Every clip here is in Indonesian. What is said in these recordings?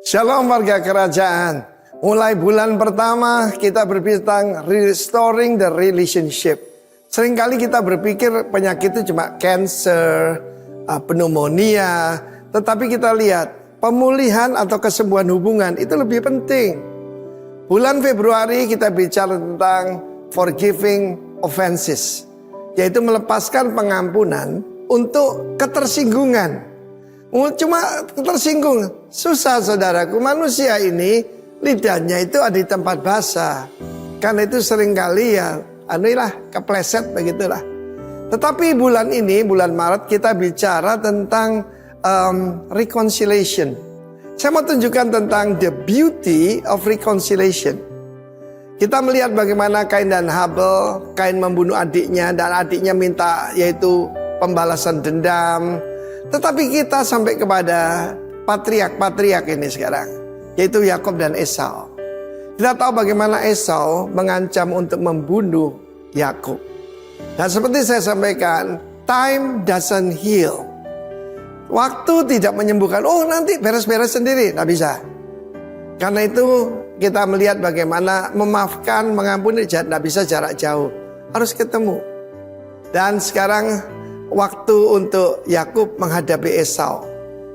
Shalom warga kerajaan. Mulai bulan pertama kita berbicara tentang restoring the relationship. Seringkali kita berpikir penyakit itu cuma cancer, pneumonia. Tetapi kita lihat pemulihan atau kesembuhan hubungan itu lebih penting. Bulan Februari kita bicara tentang forgiving offenses, yaitu melepaskan pengampunan untuk ketersinggungan. Cuma tersinggung, susah saudaraku. Manusia ini lidahnya itu ada di tempat basah. Karena itu seringkali ya kepleset begitulah. Tetapi bulan ini, bulan Maret, kita bicara tentang reconciliation. Saya mau tunjukkan tentang the beauty of reconciliation. Kita melihat bagaimana Kain dan Habel. Kain membunuh adiknya dan adiknya minta yaitu pembalasan dendam. Tetapi kita sampai kepada patriark ini sekarang, yaitu Yakub dan Esau. Kita tahu bagaimana Esau mengancam untuk membunuh Yakub. Dan seperti saya sampaikan, time doesn't heal. Waktu tidak menyembuhkan. Oh, nanti beres-beres sendiri, tidak bisa. Karena itu kita melihat bagaimana memaafkan, mengampuni tidak bisa jarak jauh, harus ketemu. Dan sekarang waktu untuk Yakub menghadapi Esau.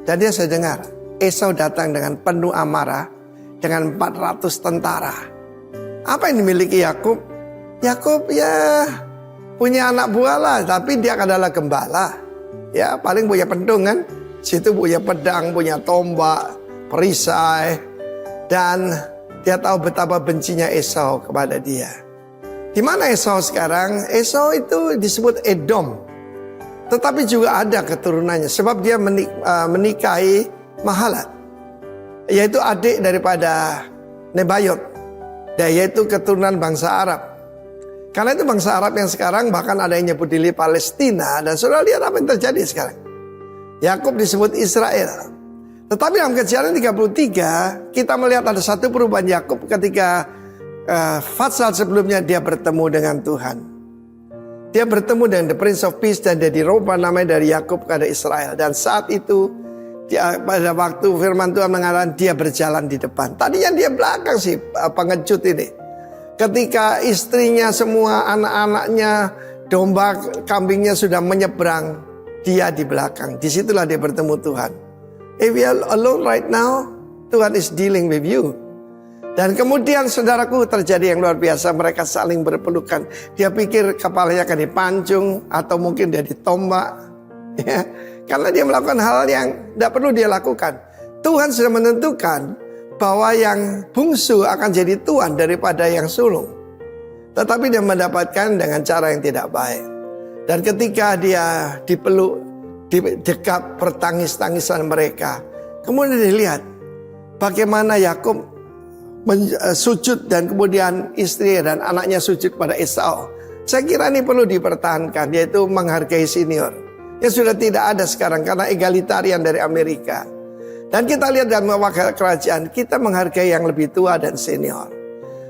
Dan dia saya dengar Esau datang dengan penuh amarah dengan 400 tentara. Apa yang dimiliki Yakub? Yakub ya punya anak buah lah, tapi dia adalah gembala. Ya paling punya pedang kan. Situ punya pedang, punya tombak, perisai. Dan dia tahu betapa bencinya Esau kepada dia. Di mana Esau sekarang? Esau itu disebut Edom. Tetapi juga ada keturunannya. Sebab dia menikahi Mahalat, yaitu adik daripada Nebayot, dan yaitu keturunan bangsa Arab. Karena itu bangsa Arab yang sekarang bahkan ada yang nyebut diri Palestina. Dan saudara lihat apa yang terjadi sekarang. Yakub disebut Israel. Tetapi dalam Kejadian 33 kita melihat ada satu perubahan Yakub ketika fase sebelumnya dia bertemu dengan Tuhan. Dia bertemu dengan the Prince of Peace dan dia dirubah namanya dari Yakub kepada Israel. Dan saat itu pada waktu firman Tuhan mengatakan dia berjalan di depan. Tadinya dia belakang sih pengecut ini. Ketika istrinya semua anak-anaknya domba kambingnya sudah menyeberang, dia di belakang. Disitulah dia bertemu Tuhan. If you are alone right now, Tuhan is dealing with you. Dan kemudian saudaraku terjadi yang luar biasa. Mereka saling berpelukan. Dia pikir kepalanya akan dipancung atau mungkin dia ditombak. Ya, karena dia melakukan hal yang tidak perlu dia lakukan. Tuhan sudah menentukan bahwa yang bungsu akan jadi tuan daripada yang sulung. Tetapi dia mendapatkan dengan cara yang tidak baik. Dan ketika dia dipeluk, didekap pertangis-tangisan mereka. Kemudian dilihat bagaimana Yakub sujud dan kemudian istri dan anaknya sujud pada Esau. Saya kira ini perlu dipertahankan, yaitu menghargai senior. Ya sudah tidak ada sekarang karena egalitarian dari Amerika. Dan kita lihat dalam wakil kerajaan, kita menghargai yang lebih tua dan senior.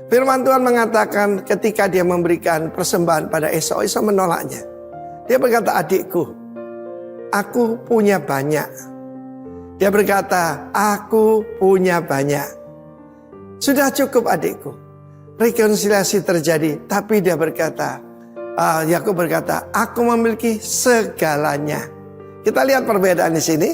Firman Tuhan mengatakan ketika dia memberikan persembahan pada Esau, Esau menolaknya. Dia berkata, adikku, aku punya banyak. Dia berkata, aku punya banyak. Sudah cukup adikku. Rekonsiliasi terjadi. Tapi dia berkata, Yakub berkata, aku memiliki segalanya. Kita lihat perbedaan di sini.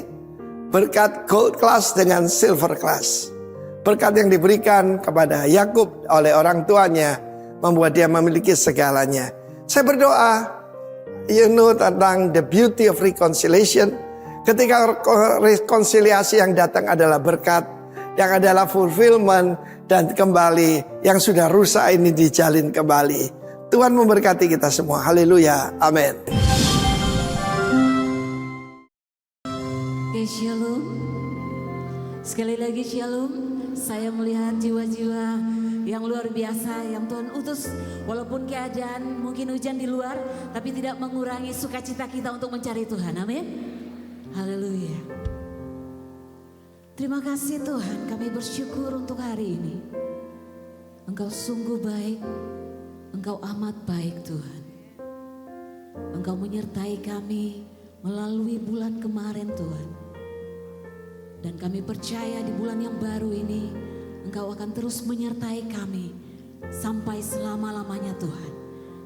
Berkat gold class dengan silver class. Berkat yang diberikan kepada Yakub oleh orang tuanya membuat dia memiliki segalanya. Saya berdoa, tentang the beauty of reconciliation. Ketika rekonsiliasi yang datang adalah berkat, yang adalah fulfillment, dan kembali yang sudah rusak ini dijalin kembali. Tuhan memberkati kita semua. Haleluya. Amin. Oke, shalom. Sekali lagi shalom. Saya melihat jiwa-jiwa yang luar biasa yang Tuhan utus. Walaupun keadaan mungkin hujan di luar, tapi tidak mengurangi sukacita kita untuk mencari Tuhan. Amin. Haleluya. Terima kasih Tuhan, kami bersyukur untuk hari ini. Engkau sungguh baik, Engkau amat baik Tuhan. Engkau menyertai kami melalui bulan kemarin Tuhan. Dan kami percaya di bulan yang baru ini Engkau akan terus menyertai kami sampai selama-lamanya Tuhan.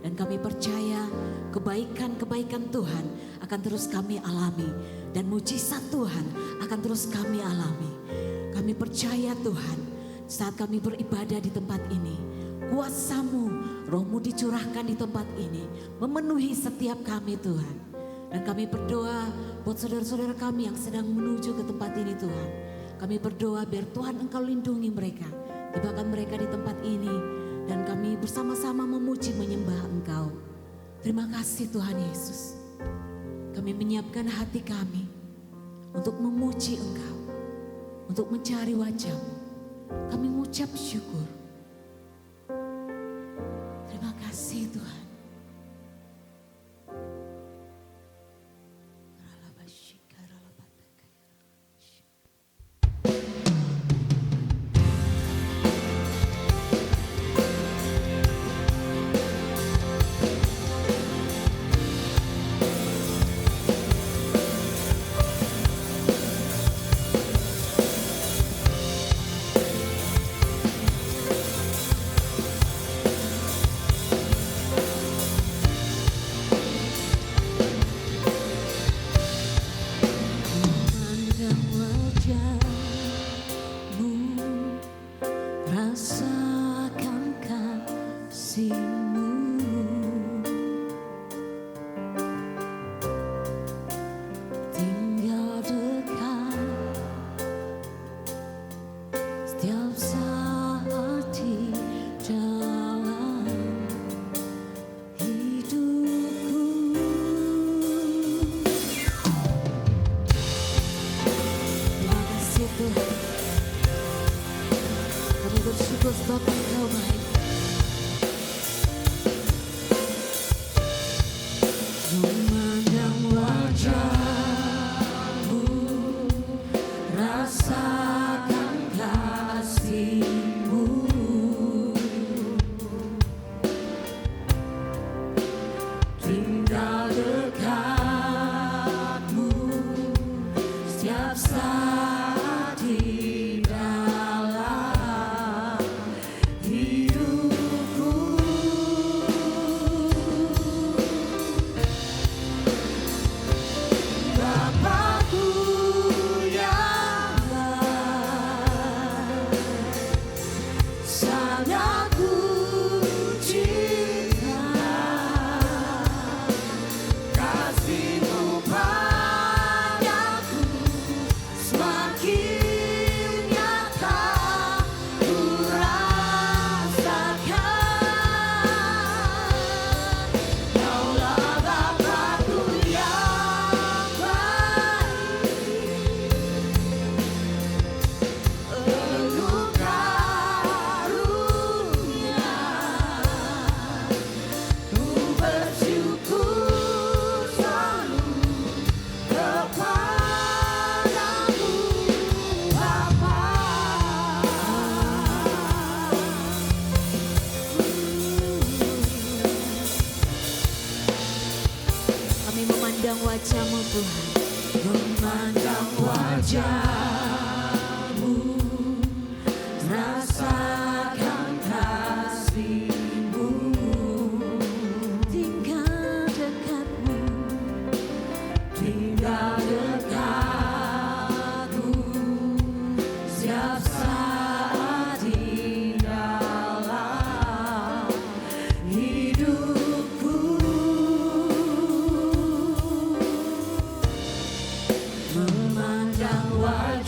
Dan kami percaya kebaikan-kebaikan Tuhan akan terus kami alami. Dan mujizat Tuhan akan terus kami alami. Kami percaya Tuhan saat kami beribadah di tempat ini, kuasa-Mu, Roh-Mu dicurahkan di tempat ini, memenuhi setiap kami Tuhan. Dan kami berdoa buat saudara-saudara kami yang sedang menuju ke tempat ini Tuhan. Kami berdoa biar Tuhan Engkau lindungi mereka, tibakan mereka di tempat ini. Dan kami bersama-sama memuji menyembah Engkau. Terima kasih Tuhan Yesus. Kami menyiapkan hati kami untuk memuji Engkau, untuk mencari wajah-Mu. Kami mengucap syukur. Terima kasih Tuhan. Rasakan kasih-Mu, tinggal dekat setiap saat di dalam hidupku. Terima kasih Tuhan. Kami bersyukur sebab Engkau baik. Memandang wajah-Mu, rasakan kasih-Mu, tinggal dekat-Mu setiap saat di dalam hidupku. Bapa-Ku yang baik, sangat Ku cinta, kasih-Mu padaku semakin nyata ku rasakan. Kaulah Bapa-Ku yang baik, penuh karunia. Ku bersyukur selalu kepadamu Bapa. Kami memandang wajah-Mu Tuhan, memandang wajah-Mu, rasakan kasih-Mu, tinggal dekat-Mu, tinggal dekat-Mu setiap saat di dalam hidupku. Memandang wajah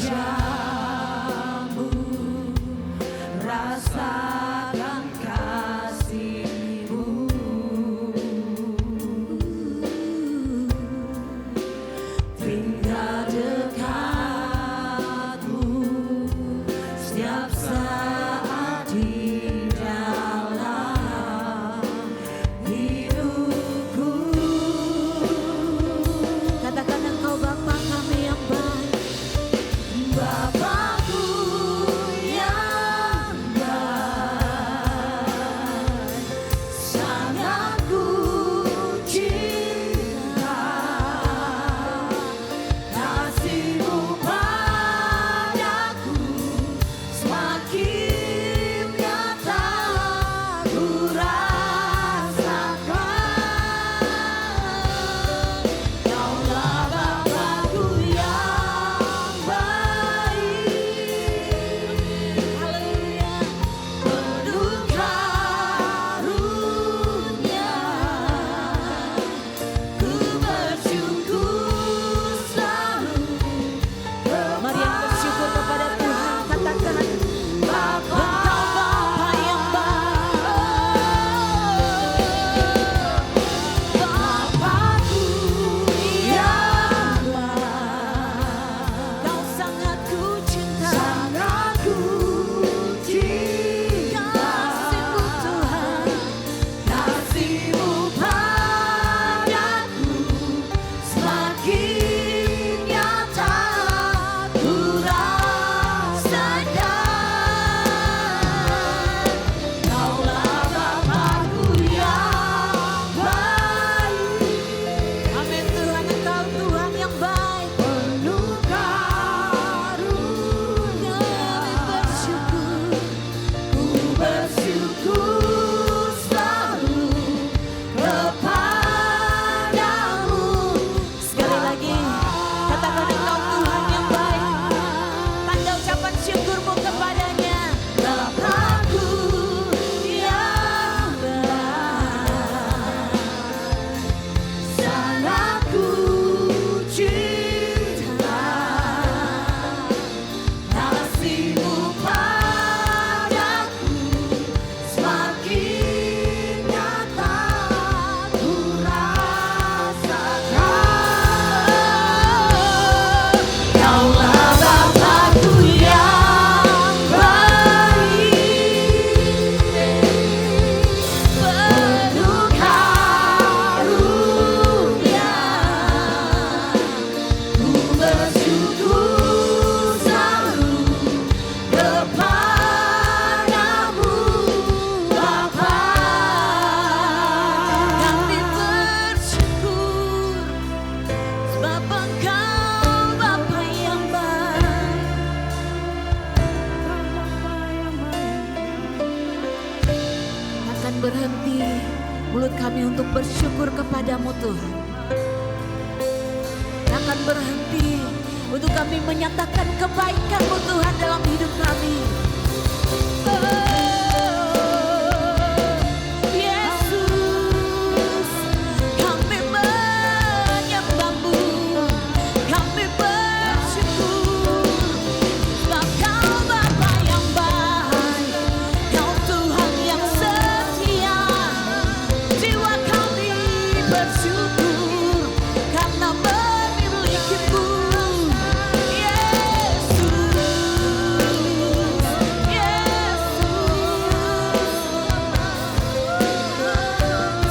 mulut kami untuk bersyukur kepadamu Tuhan. Akan berhenti untuk kami menyatakan kebaikan-Mu Tuhan dalam hidup kami. Yesus, kami menyembah-Mu, kami bersyukur, sebab Kau Bapa yang baik, Kau Tuhan yang setia. Jiwa kami bersyukur karena memilikimu.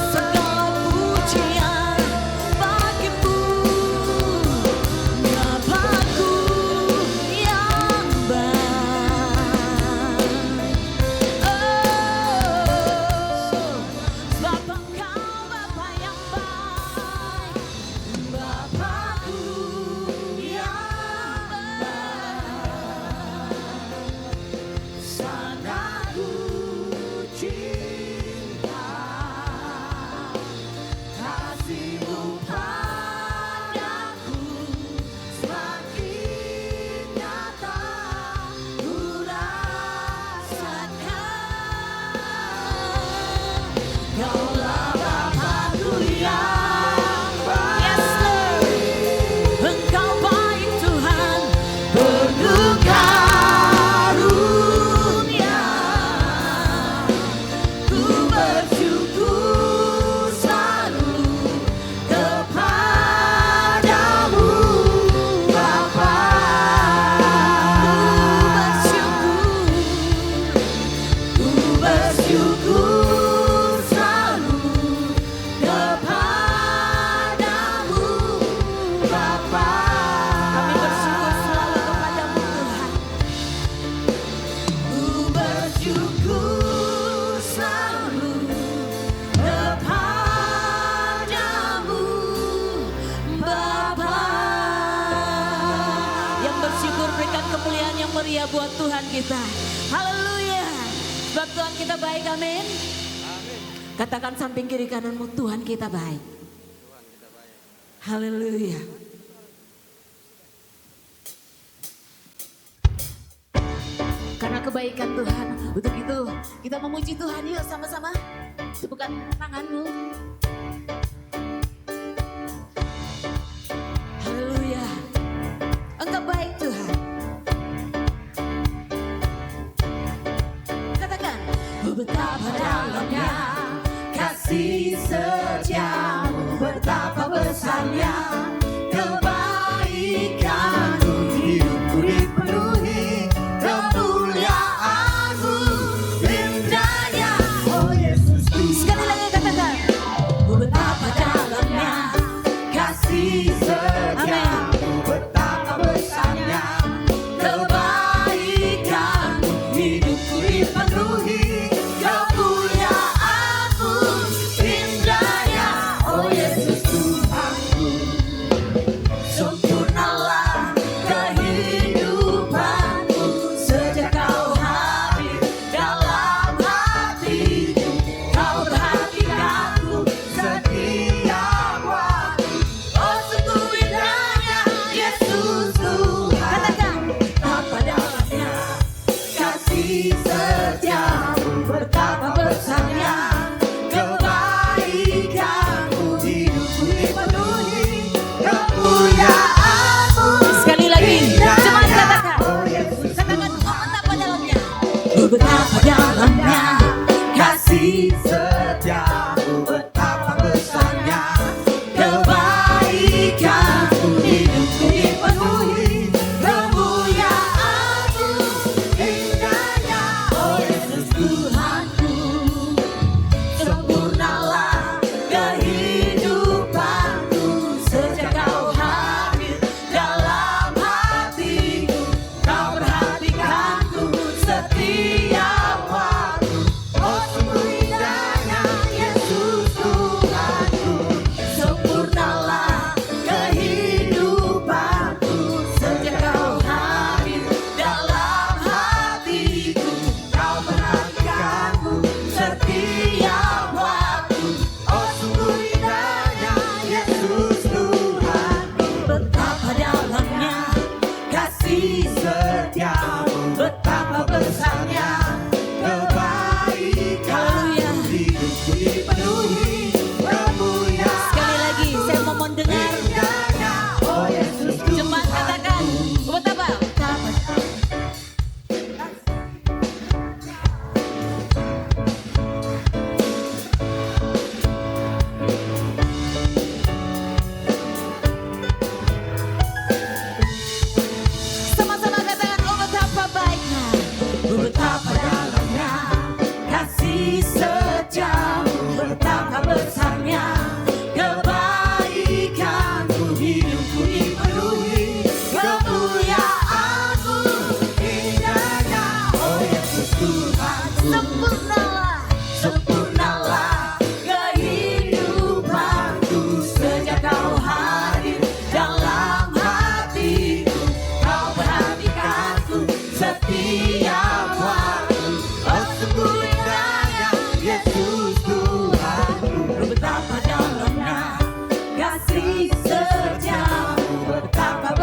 Segala pujian bagimu, Bapa-Ku yang baik. Sebab Engkau Bapa yang baik, Bapa-Ku yang baik. Sangat ku cinta kasih-Mu padaku, semakin nyata ku rasakan. Kaulah Bapa-Ku yang baik. Yes, Lord. Engkau baik Tuhan, penuh karunia. Ku bersyukur selalu kepadamu Bapa. Ku bersyukur selalu kepadamu Bapa. Kami bersyukur selalu kepadamu Tuhan. Ku bersyukur selalu kepadamu Bapa. Yang bersyukur berikan kemuliaan yang meriah buat Tuhan kita. Haleluya. Sebab Tuhan kita baik, amin. Katakan samping kiri kananmu, Tuhan kita baik. Haleluya. Karena kebaikan Tuhan, untuk itu kita memuji Tuhan yuk sama-sama. Tepukan tanganmu. Haleluya. Engkau baik Tuhan. Katakan, oh betapa dalamnya kasih setiamu, betapa besarnya kebaikanmu, hidupku dipenuhi kemuliaan-Mu, indahnya, oh Yesusku. Sekali lagi katakan,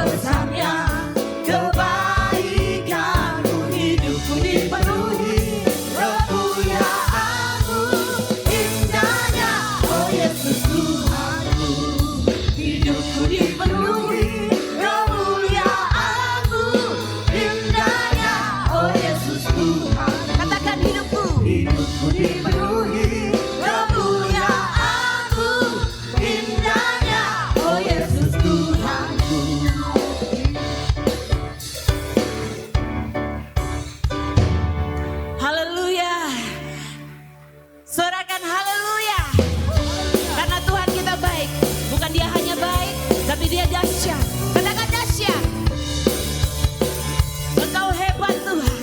besarnya kebaikan-Mu, hidupku dipenuhi kemuliaan-Mu, indahnya, oh Yesus Tuhanku. Hidupku dipenuhi kemuliaan-Mu, indahnya, oh Yesus Tuhan. Katakan hidupku. Hidupku dipenuhi kemuliaan-Mu, indahnya, oh Yesus Tuhanku. Haleluya. Sorakan haleluya. Karena Tuhan kita baik. Bukan dia hanya baik, tapi dia dahsyat. Katakan dahsyat. Engkau hebat Tuhan.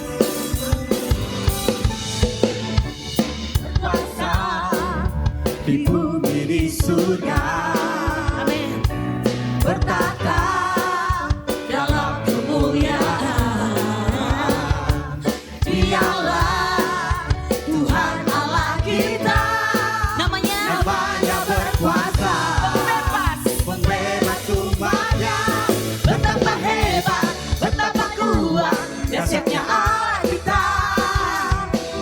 Berkuasa di bumi di surga. Amin. Bertata dalam kemuliaan. Dialah Tuhan Allah kita. Namanya berkuasa, pembebas umatnya. Betapa hebat, betapa kuat, dahsyatnya Allah kita.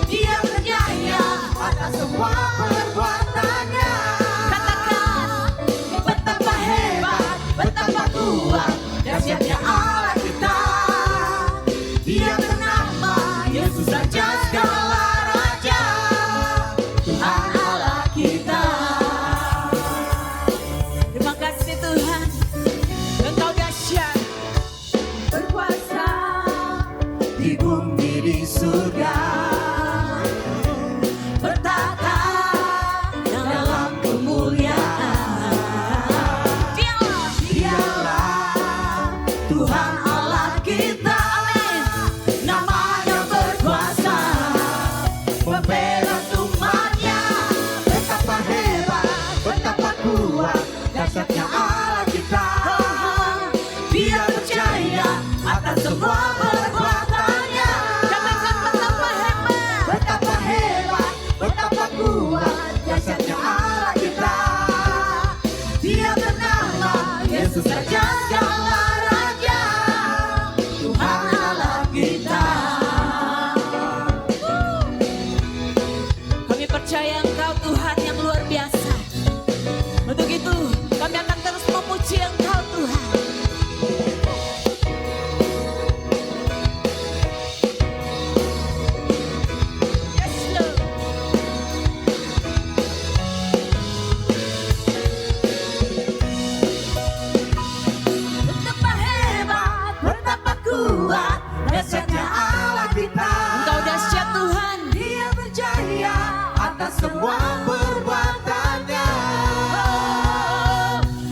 Dia berjaya atas semua perbuatannya. Katakan, betapa hebat, betapa kuat, dahsyatnya Allah kita. Dia bernama Yesus Raja segala raja, Tuhan Allah kita. Terima kasih Tuhan, Engkau dahsyat, berkuasa di bumi di surga. Bertata dalam kemuliaan. Dialah Tuhan Allah kita. Amin. Namanya berkuasa, pembela umatnya. Betapa hebat, betapa kuat, dahsyatnya Allah kita. Dia percaya atas semua perbuatannya. Katakan betapa hebat, betapa hebat, betapa kuat, dahsyatnya Allah kita. Dia bernama Yesus Raja segala raja, Tuhan Allah kita. Kami percaya Engkau Tuhan yang luar biasa. Untuk itu kami akan terus memuji Engkau Tuhan. Yes Lord. Betapa hebat, betapa kuat, dahsyatnya Allah kita. Engkau dahsyat Tuhan. Dia berjaya atas semua perbuatannya.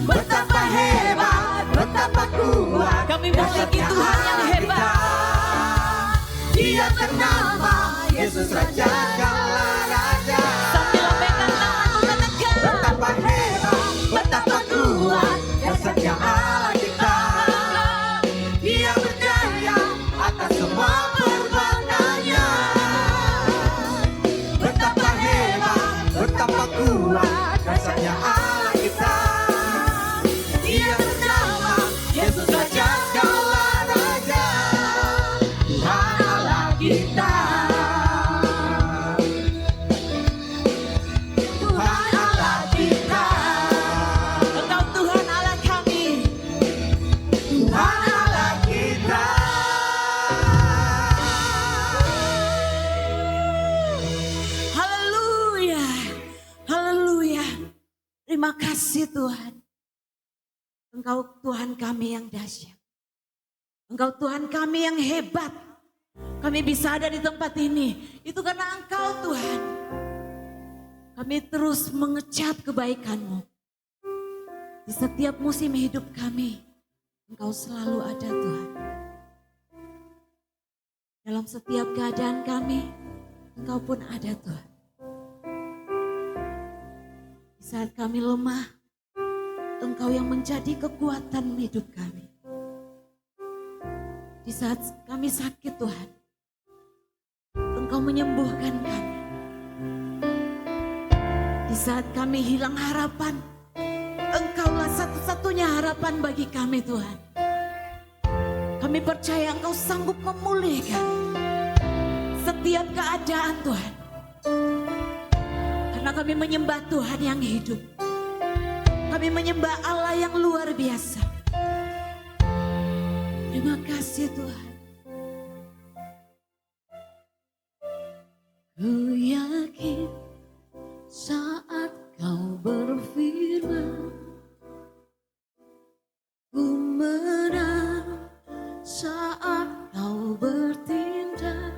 Betapa hebat, betapa kuat, kami memiliki Tuhan yang hebat. Dia bernama Yesus Raja segala raja. Sambil lambaikan tanganmu katakan, betapa hebat, betapa kuat, dahsyatnya Allah kita. Dia berjaya atas semua perbuatannya. Betapa hebat, betapa kuat, dahsyatnya Allah kita. Dia bernama Yesus Raja segala raja, Tuhan Allah kita. Tuhan Allah kita. Engkau Tuhan Allah kami, Tuhan Allah kita. Haleluya, haleluya. Terima kasih Tuhan. Engkau Tuhan kami yang dahsyat. Engkau Tuhan kami yang hebat. Kami bisa ada di tempat ini, itu karena Engkau Tuhan. Kami terus mengecap kebaikan-Mu. Di setiap musim hidup kami, Engkau selalu ada Tuhan. Dalam setiap keadaan kami, Engkau pun ada Tuhan. Di saat kami lemah, Engkau yang menjadi kekuatan hidup kami. Di saat kami sakit Tuhan, Engkau menyembuhkan kami. Di saat kami hilang harapan, Engkaulah satu-satunya harapan bagi kami Tuhan. Kami percaya Engkau sanggup memulihkan setiap keadaan Tuhan. Karena kami menyembah Tuhan yang hidup. Kami menyembah Allah yang luar biasa. Terima kasih Tuhan. Ku yakin saat Kau berfirman, ku menang saat Kau bertindak.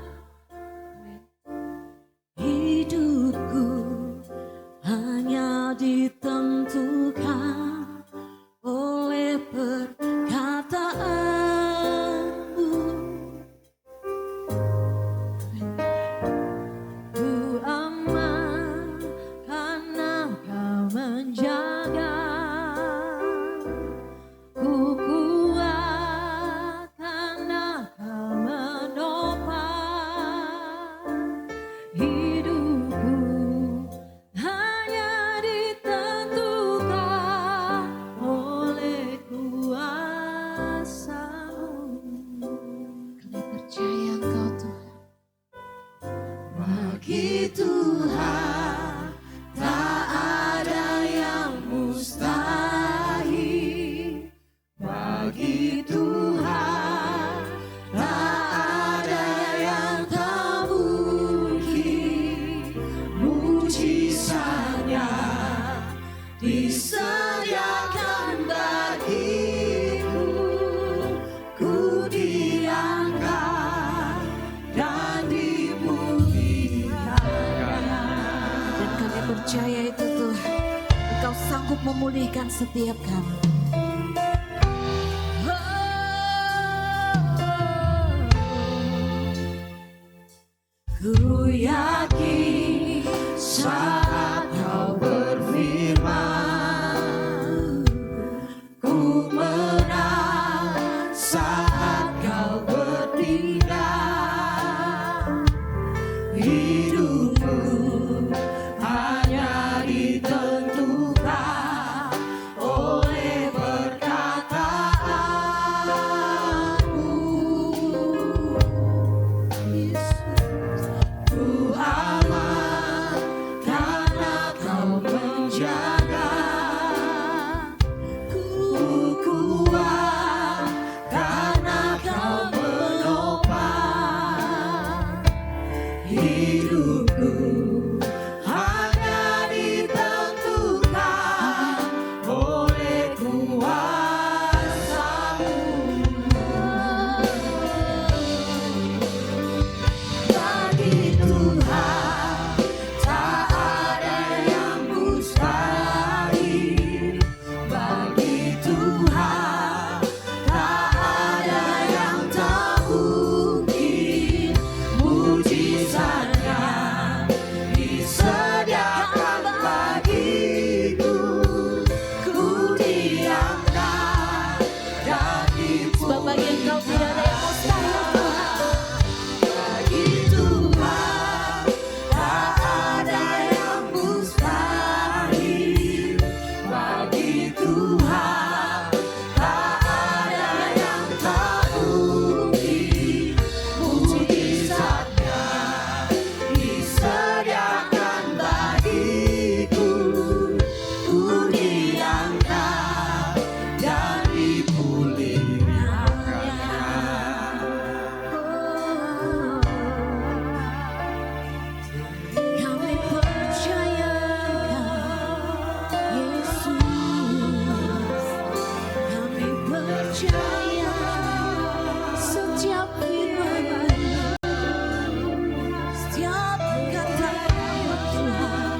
Hidupku hanya ditentukan oleh perkataanmu. Ku aman karena Kau menjaga. Ku kuat karena Kau menopang. Hidupku hanya ditentukan oleh kuasa-Mu. Kami percaya Engkau Tuhan. Bagi Tuhan tak ada yang mustahil. Bagi Tuhan tak ada yang tak mungkin. Mujizatnya disediakan bagiku. Ku diangkat dan dimulihkan. Dan kami percaya itu Tuhan, Engkau sanggup memulihkan setiap kami. Ku yakin saat Kau berfirman, ku menang saat Kau bertindak. Hidupku hanya ditentukan oleh perkataanmu. Yesus, ku aman karena Kau menjaga. Ku kuat karena Kau menopang. Hidupku hanya ditentukan oleh kuasa-Mu. Bagi Tuhan tak ada yang mustahil. Bagi Tuhan tak ada yang tak mungkin. Mujizatnya disediakan bagiku. Ku diangkat dan dipulihkan. Bagi Engkau tidak ada yang mustahil Tuhan. Bagi Tuhan tak ada yang mustahil. Bagi Tuhan tak ada yang tak mungkin. Mujizatnya disediakan bagiku. Ku diangkat dan dipulihkan. Kami percaya Engkau, Yesus. Kami percaya setiap firman-Mu, setiap kata Tuhan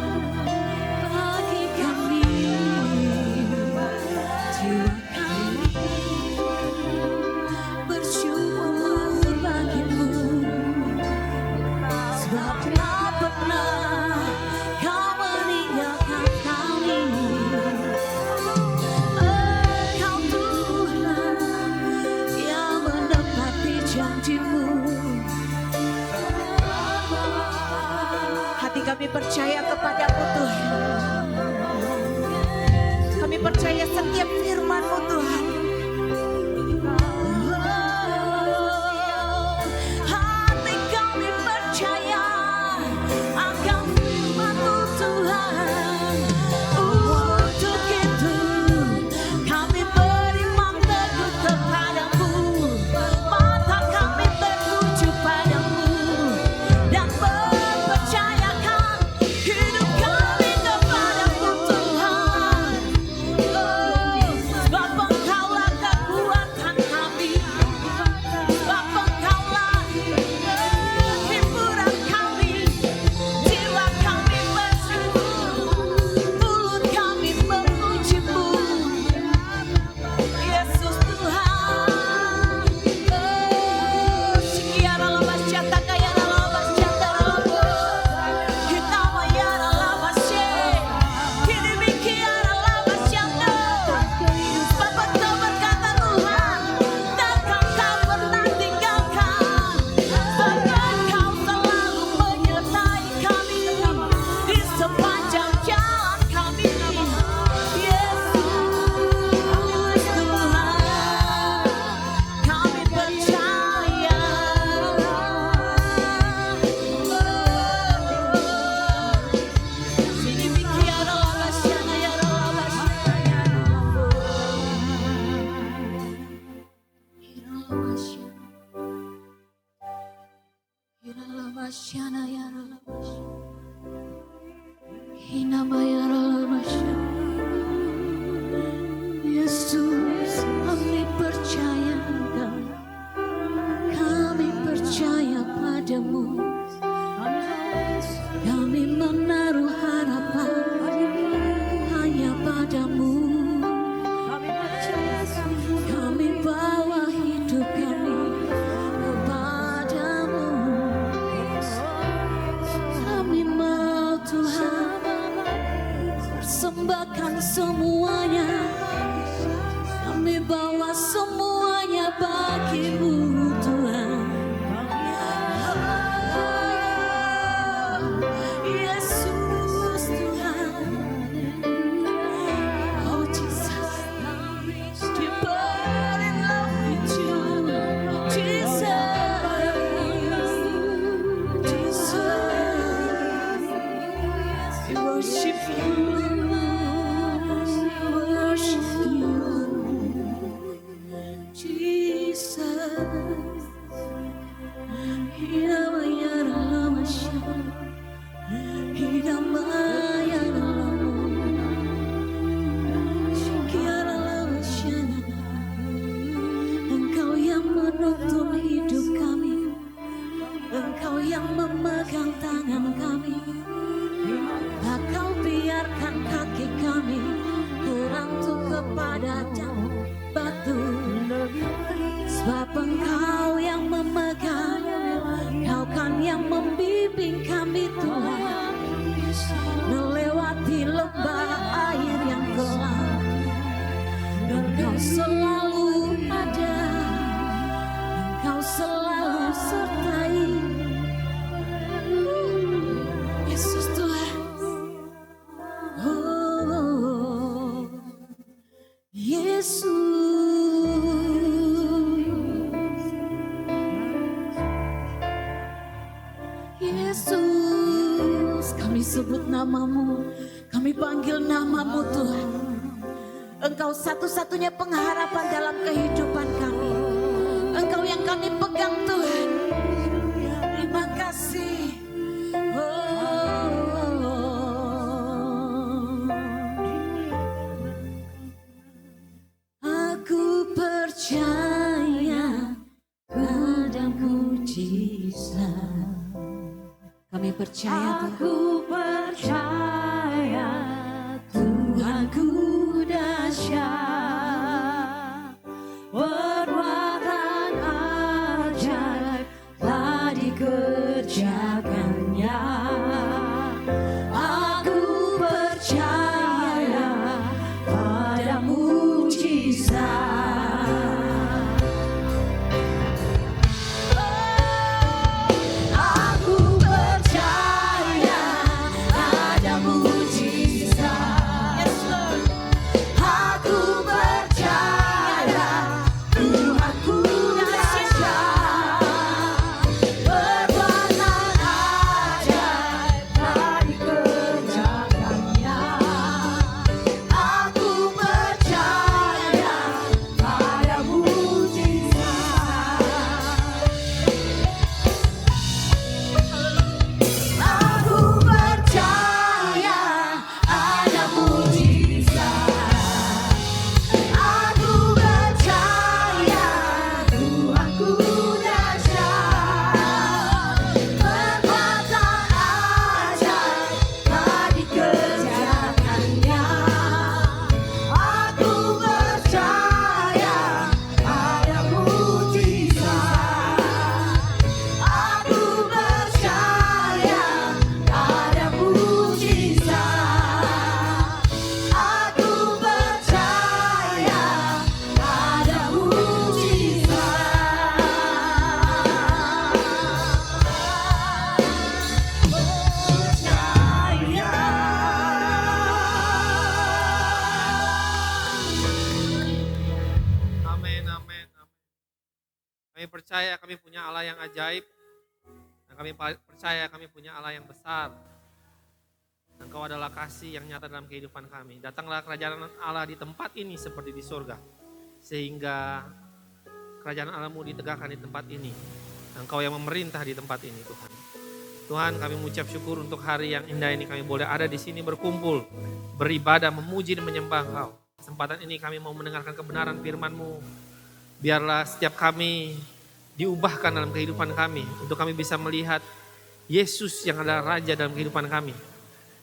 bagi kami. Jiwa kami bersyukur bagimu. Sebab tak pernah Kau meninggalkan kami. Engkau Tuhan yang menepati janji-Mu. Hati kami percaya kepada-Mu Tuhan. Kami percaya setiap firman-Mu Tuhan. Mashana yara Hinama yara Mashana. Yesus, kami percaya Engkau, kami percaya padamu, kami menaruh harapan hanya padamu, kami bawa hidup kami kepadamu, kami mau Tuhan persembahkan semuanya. Kami bawa semuanya bagimu Tuhan. Yesus Tuhan. Oh Jesus, deeper in love with you. Jesus, Jesus, we worship you. We worship you. Jesus, Hidamaya Ramasya, Hidamaya Ramu, Syukiara Ramasya. Engkau yang menuntun hidup kami, Engkau yang memegang tangan kami. Tak kau biarkan kaki kami terantuk kepada batu. Sebab Engkau yang memegang, Kau kan yang membimbing kami Tuhan, melewati lembah air yang gelap. Engkau selalu ada, Engkau selalu sertai. Yesus Tuhan, oh Yesus. Yesus, kami sebut namamu, kami panggil namamu Tuhan. Engkau satu-satunya pengharapan dalam kehidupan kami. Engkau yang kami pegang Tuhan. Terima kasih. Aku percaya pada mujizat. Kami percaya Tuhan. Aku percaya Tuhanku dahsyat, perbuatan ajaib telah dikerjakannya. Aku percaya pada mujizat. Kami percaya kami punya Allah yang ajaib. Dan kami percaya kami punya Allah yang besar. Engkau adalah kasih yang nyata dalam kehidupan kami. Datanglah kerajaan Allah di tempat ini seperti di surga. Sehingga kerajaan Allah-Mu ditegakkan di tempat ini. Engkau yang memerintah di tempat ini Tuhan. Tuhan, kami mengucap syukur untuk hari yang indah ini. Kami boleh ada di sini berkumpul, beribadah, memuji dan menyembah Engkau. Kesempatan ini kami mau mendengarkan kebenaran firman-Mu. Biarlah setiap kami diubahkan dalam kehidupan kami, untuk kami bisa melihat Yesus yang adalah Raja dalam kehidupan kami.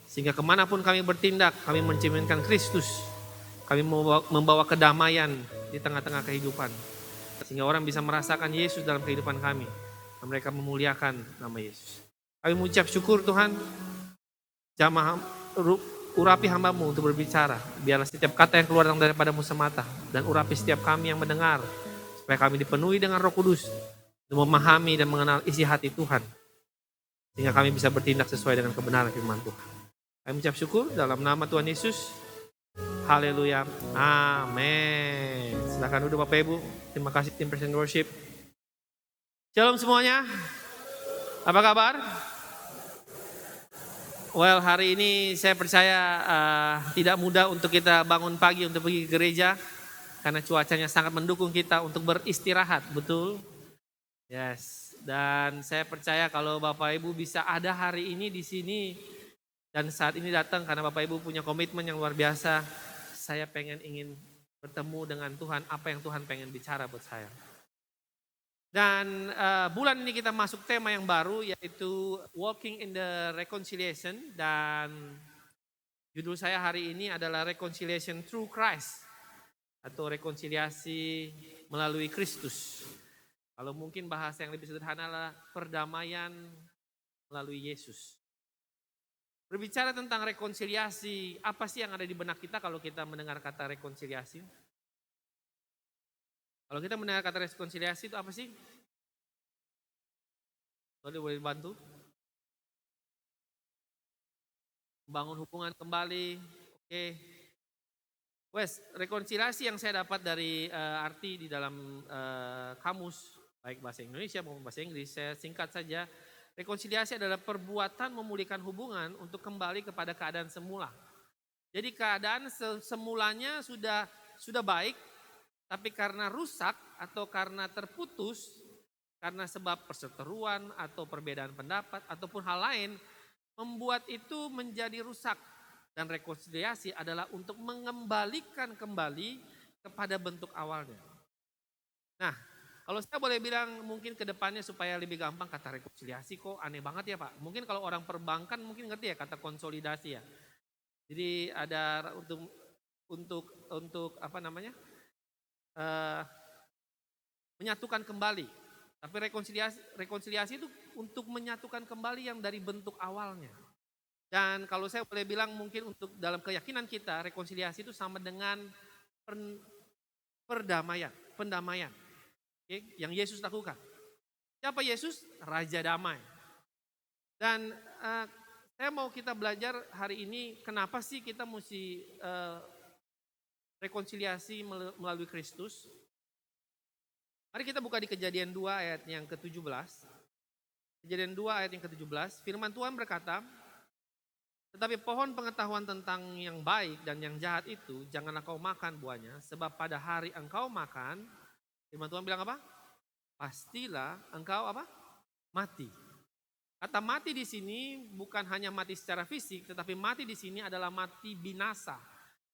Sehingga kemanapun kami bertindak, kami mencerminkan Kristus. Kami membawa kedamaian di tengah-tengah kehidupan. Sehingga orang bisa merasakan Yesus dalam kehidupan kami. Dan mereka memuliakan nama Yesus. Kami mengucap syukur Tuhan, jamah urapi hamba-Mu untuk berbicara. Biarlah setiap kata yang keluar daripada-Mu semata. Dan urapi setiap kami yang mendengar. Supaya kami dipenuhi dengan Roh Kudus. Untuk memahami dan mengenal isi hati Tuhan. Sehingga kami bisa bertindak sesuai dengan kebenaran firman Tuhan. Kami mengucap syukur dalam nama Tuhan Yesus. Haleluya. Amin. Silakan duduk Bapak Ibu. Terima kasih tim Present Worship. Shalom semuanya. Apa kabar? Well, hari ini saya percaya tidak mudah untuk kita bangun pagi untuk pergi ke gereja. Karena cuacanya sangat mendukung kita untuk beristirahat, betul? Yes, dan saya percaya kalau Bapak Ibu bisa ada hari ini di sini dan saat ini datang karena Bapak Ibu punya komitmen yang luar biasa. Saya ingin bertemu dengan Tuhan, apa yang Tuhan pengen bicara buat saya. Dan bulan ini kita masuk tema yang baru yaitu Walking in the Reconciliation. Dan judul saya hari ini adalah Reconciliation Through Christ. Atau rekonsiliasi melalui Kristus. Kalau mungkin bahasa yang lebih sederhana adalah perdamaian melalui Yesus. Berbicara tentang rekonsiliasi, apa sih yang ada di benak kita kalau kita mendengar kata rekonsiliasi? Kalau kita mendengar kata rekonsiliasi itu apa sih? Boleh bantu? Membangun hubungan kembali, oke. Wes, rekonsiliasi yang saya dapat dari arti di dalam kamus, baik bahasa Indonesia maupun bahasa Inggris, saya singkat saja. Rekonsiliasi adalah perbuatan memulihkan hubungan untuk kembali kepada keadaan semula. Jadi keadaan semulanya sudah baik, tapi karena rusak atau karena terputus, karena sebab perseteruan atau perbedaan pendapat ataupun hal lain, membuat itu menjadi rusak. Dan rekonsiliasi adalah untuk mengembalikan kembali kepada bentuk awalnya. Nah, kalau saya boleh bilang mungkin ke depannya supaya lebih gampang kata rekonsiliasi kok aneh banget ya Pak. Mungkin kalau orang perbankan mungkin ngerti ya kata konsolidasi ya. Jadi ada untuk apa namanya? Menyatukan kembali. Tapi rekonsiliasi itu untuk menyatukan kembali yang dari bentuk awalnya. Dan kalau saya boleh bilang mungkin untuk dalam keyakinan kita rekonsiliasi itu sama dengan pendamaian. Okay, yang Yesus lakukan. Siapa Yesus? Raja damai. Dan saya mau kita belajar hari ini kenapa sih kita mesti rekonsiliasi melalui Kristus. Mari kita buka di Kejadian 2 ayat yang ke-17. Kejadian 2 ayat yang ke-17. Firman Tuhan berkata, tetapi pohon pengetahuan tentang yang baik dan yang jahat itu janganlah kau makan buahnya. Sebab pada hari engkau makan, firman Tuhan bilang apa? Pastilah engkau apa? Mati. Kata mati di sini bukan hanya mati secara fisik, tetapi mati di sini adalah mati binasa.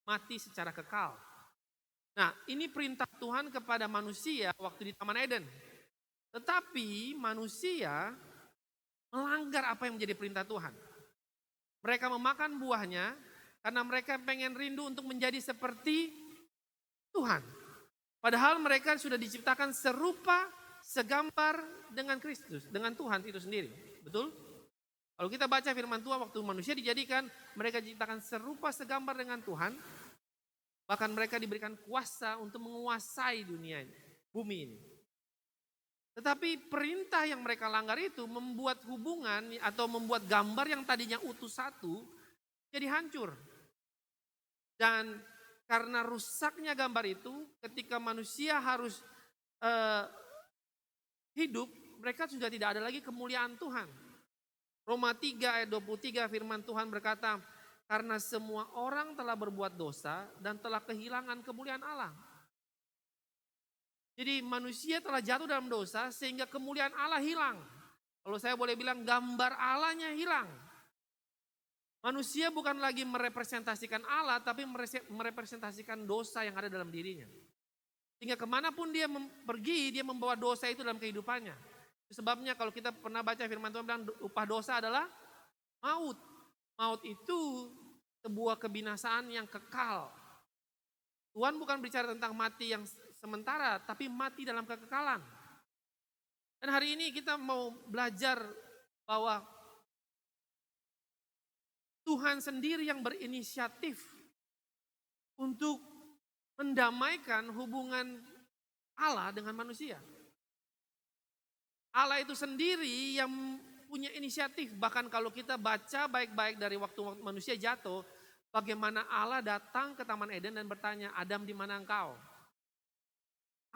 Mati secara kekal. Nah, ini perintah Tuhan kepada manusia waktu di Taman Eden. Tetapi manusia melanggar apa yang menjadi perintah Tuhan. Mereka memakan buahnya karena mereka pengen rindu untuk menjadi seperti Tuhan. Padahal mereka sudah diciptakan serupa, segambar dengan Kristus, dengan Tuhan itu sendiri. Betul? Kalau kita baca firman Tuhan waktu manusia dijadikan, mereka diciptakan serupa, segambar dengan Tuhan. Bahkan mereka diberikan kuasa untuk menguasai dunia ini, bumi ini. Tetapi perintah yang mereka langgar itu membuat hubungan atau membuat gambar yang tadinya utuh satu jadi hancur. Dan karena rusaknya gambar itu ketika manusia harus hidup, mereka sudah tidak ada lagi kemuliaan Tuhan. Roma 3 ayat 23 firman Tuhan berkata, karena semua orang telah berbuat dosa dan telah kehilangan kemuliaan Allah. Jadi manusia telah jatuh dalam dosa sehingga kemuliaan Allah hilang. Kalau saya boleh bilang gambar Allahnya hilang. Manusia bukan lagi merepresentasikan Allah, tapi merepresentasikan dosa yang ada dalam dirinya. Sehingga kemanapun dia pergi, dia membawa dosa itu dalam kehidupannya. Itu sebabnya kalau kita pernah baca firman Tuhan bilang upah dosa adalah maut. Maut itu sebuah kebinasaan yang kekal. Tuhan bukan bicara tentang mati yang sementara, tapi mati dalam kekekalan. Dan hari ini kita mau belajar bahwa Tuhan sendiri yang berinisiatif untuk mendamaikan hubungan Allah dengan manusia. Allah itu sendiri yang punya inisiatif. Bahkan kalau kita baca baik-baik dari waktu manusia jatuh, bagaimana Allah datang ke Taman Eden dan bertanya, Adam di mana engkau?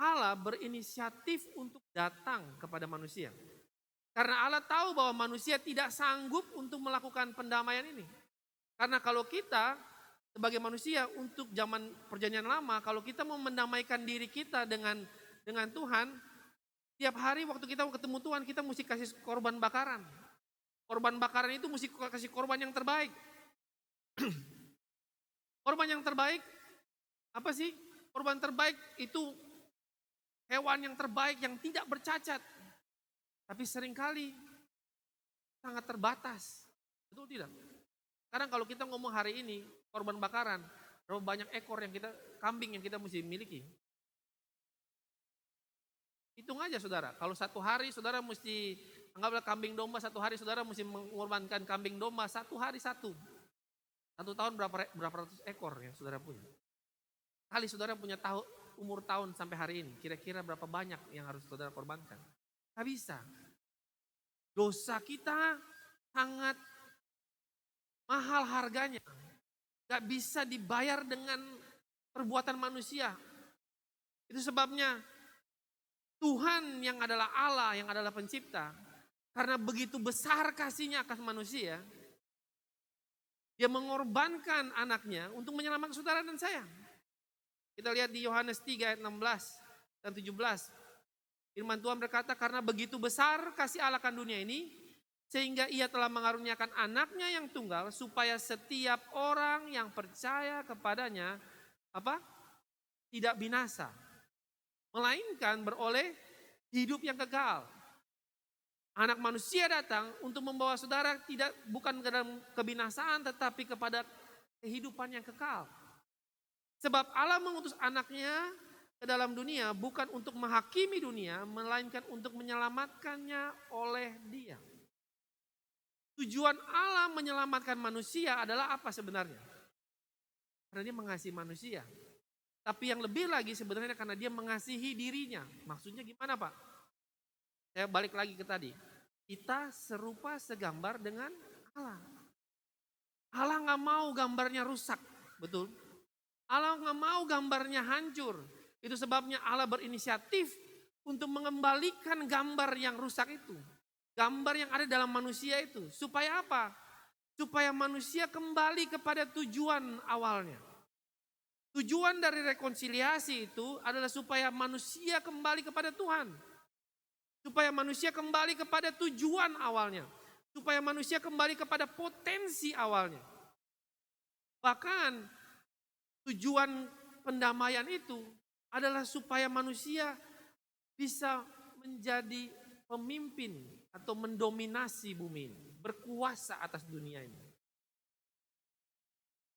Allah berinisiatif untuk datang kepada manusia. Karena Allah tahu bahwa manusia tidak sanggup untuk melakukan pendamaian ini. Karena kalau kita sebagai manusia untuk zaman perjanjian lama, kalau kita mau mendamaikan diri kita dengan Tuhan, tiap hari waktu kita ketemu Tuhan, kita mesti kasih korban bakaran. Korban bakaran itu mesti kasih korban yang terbaik. Korban yang terbaik apa sih? Korban terbaik itu hewan yang terbaik yang tidak bercacat. Tapi seringkali sangat terbatas. Betul tidak? Sekarang kalau kita ngomong hari ini, korban bakaran, berapa banyak ekor kambing yang kita mesti miliki. Hitung aja saudara, kalau satu hari saudara mesti, anggaplah kambing domba satu hari saudara mesti mengorbankan kambing domba satu hari satu. Satu tahun berapa ratus ekor yang saudara punya. Kali saudara punya umur tahun sampai hari ini, kira-kira berapa banyak yang harus saudara korbankan. Gak bisa. Dosa kita sangat mahal harganya. Gak bisa dibayar dengan perbuatan manusia. Itu sebabnya Tuhan yang adalah Allah, yang adalah pencipta. Karena begitu besar kasihnya akan manusia. Dia mengorbankan anaknya untuk menyelamatkan saudara dan saya. Kita lihat di Yohanes 3 ayat 16 dan 17. Firman Tuhan berkata, karena begitu besar kasih Allah akan dunia ini, sehingga ia telah mengaruniakan anaknya yang tunggal, supaya setiap orang yang percaya kepadanya, tidak binasa, melainkan beroleh hidup yang kekal. Anak manusia datang untuk membawa saudara bukan ke dalam kebinasaan, tetapi kepada kehidupan yang kekal. Sebab Allah mengutus anaknya ke dalam dunia bukan untuk menghakimi dunia, melainkan untuk menyelamatkannya oleh Dia. Tujuan Allah menyelamatkan manusia adalah apa sebenarnya? Karena Dia mengasihi manusia. Tapi yang lebih lagi sebenarnya karena Dia mengasihi dirinya. Maksudnya gimana Pak? Saya balik lagi ke tadi. Kita serupa segambar dengan Allah. Allah gak mau gambarnya rusak, betul? Allah gak mau gambarnya hancur. Itu sebabnya Allah berinisiatif untuk mengembalikan gambar yang rusak itu. Gambar yang ada dalam manusia itu. Supaya apa? Supaya manusia kembali kepada tujuan awalnya. Tujuan dari rekonsiliasi itu adalah supaya manusia kembali kepada Tuhan. Supaya manusia kembali kepada tujuan awalnya. Supaya manusia kembali kepada potensi awalnya. Bahkan tujuan pendamaian itu adalah supaya manusia bisa menjadi pemimpin atau mendominasi bumi ini, berkuasa atas dunia ini.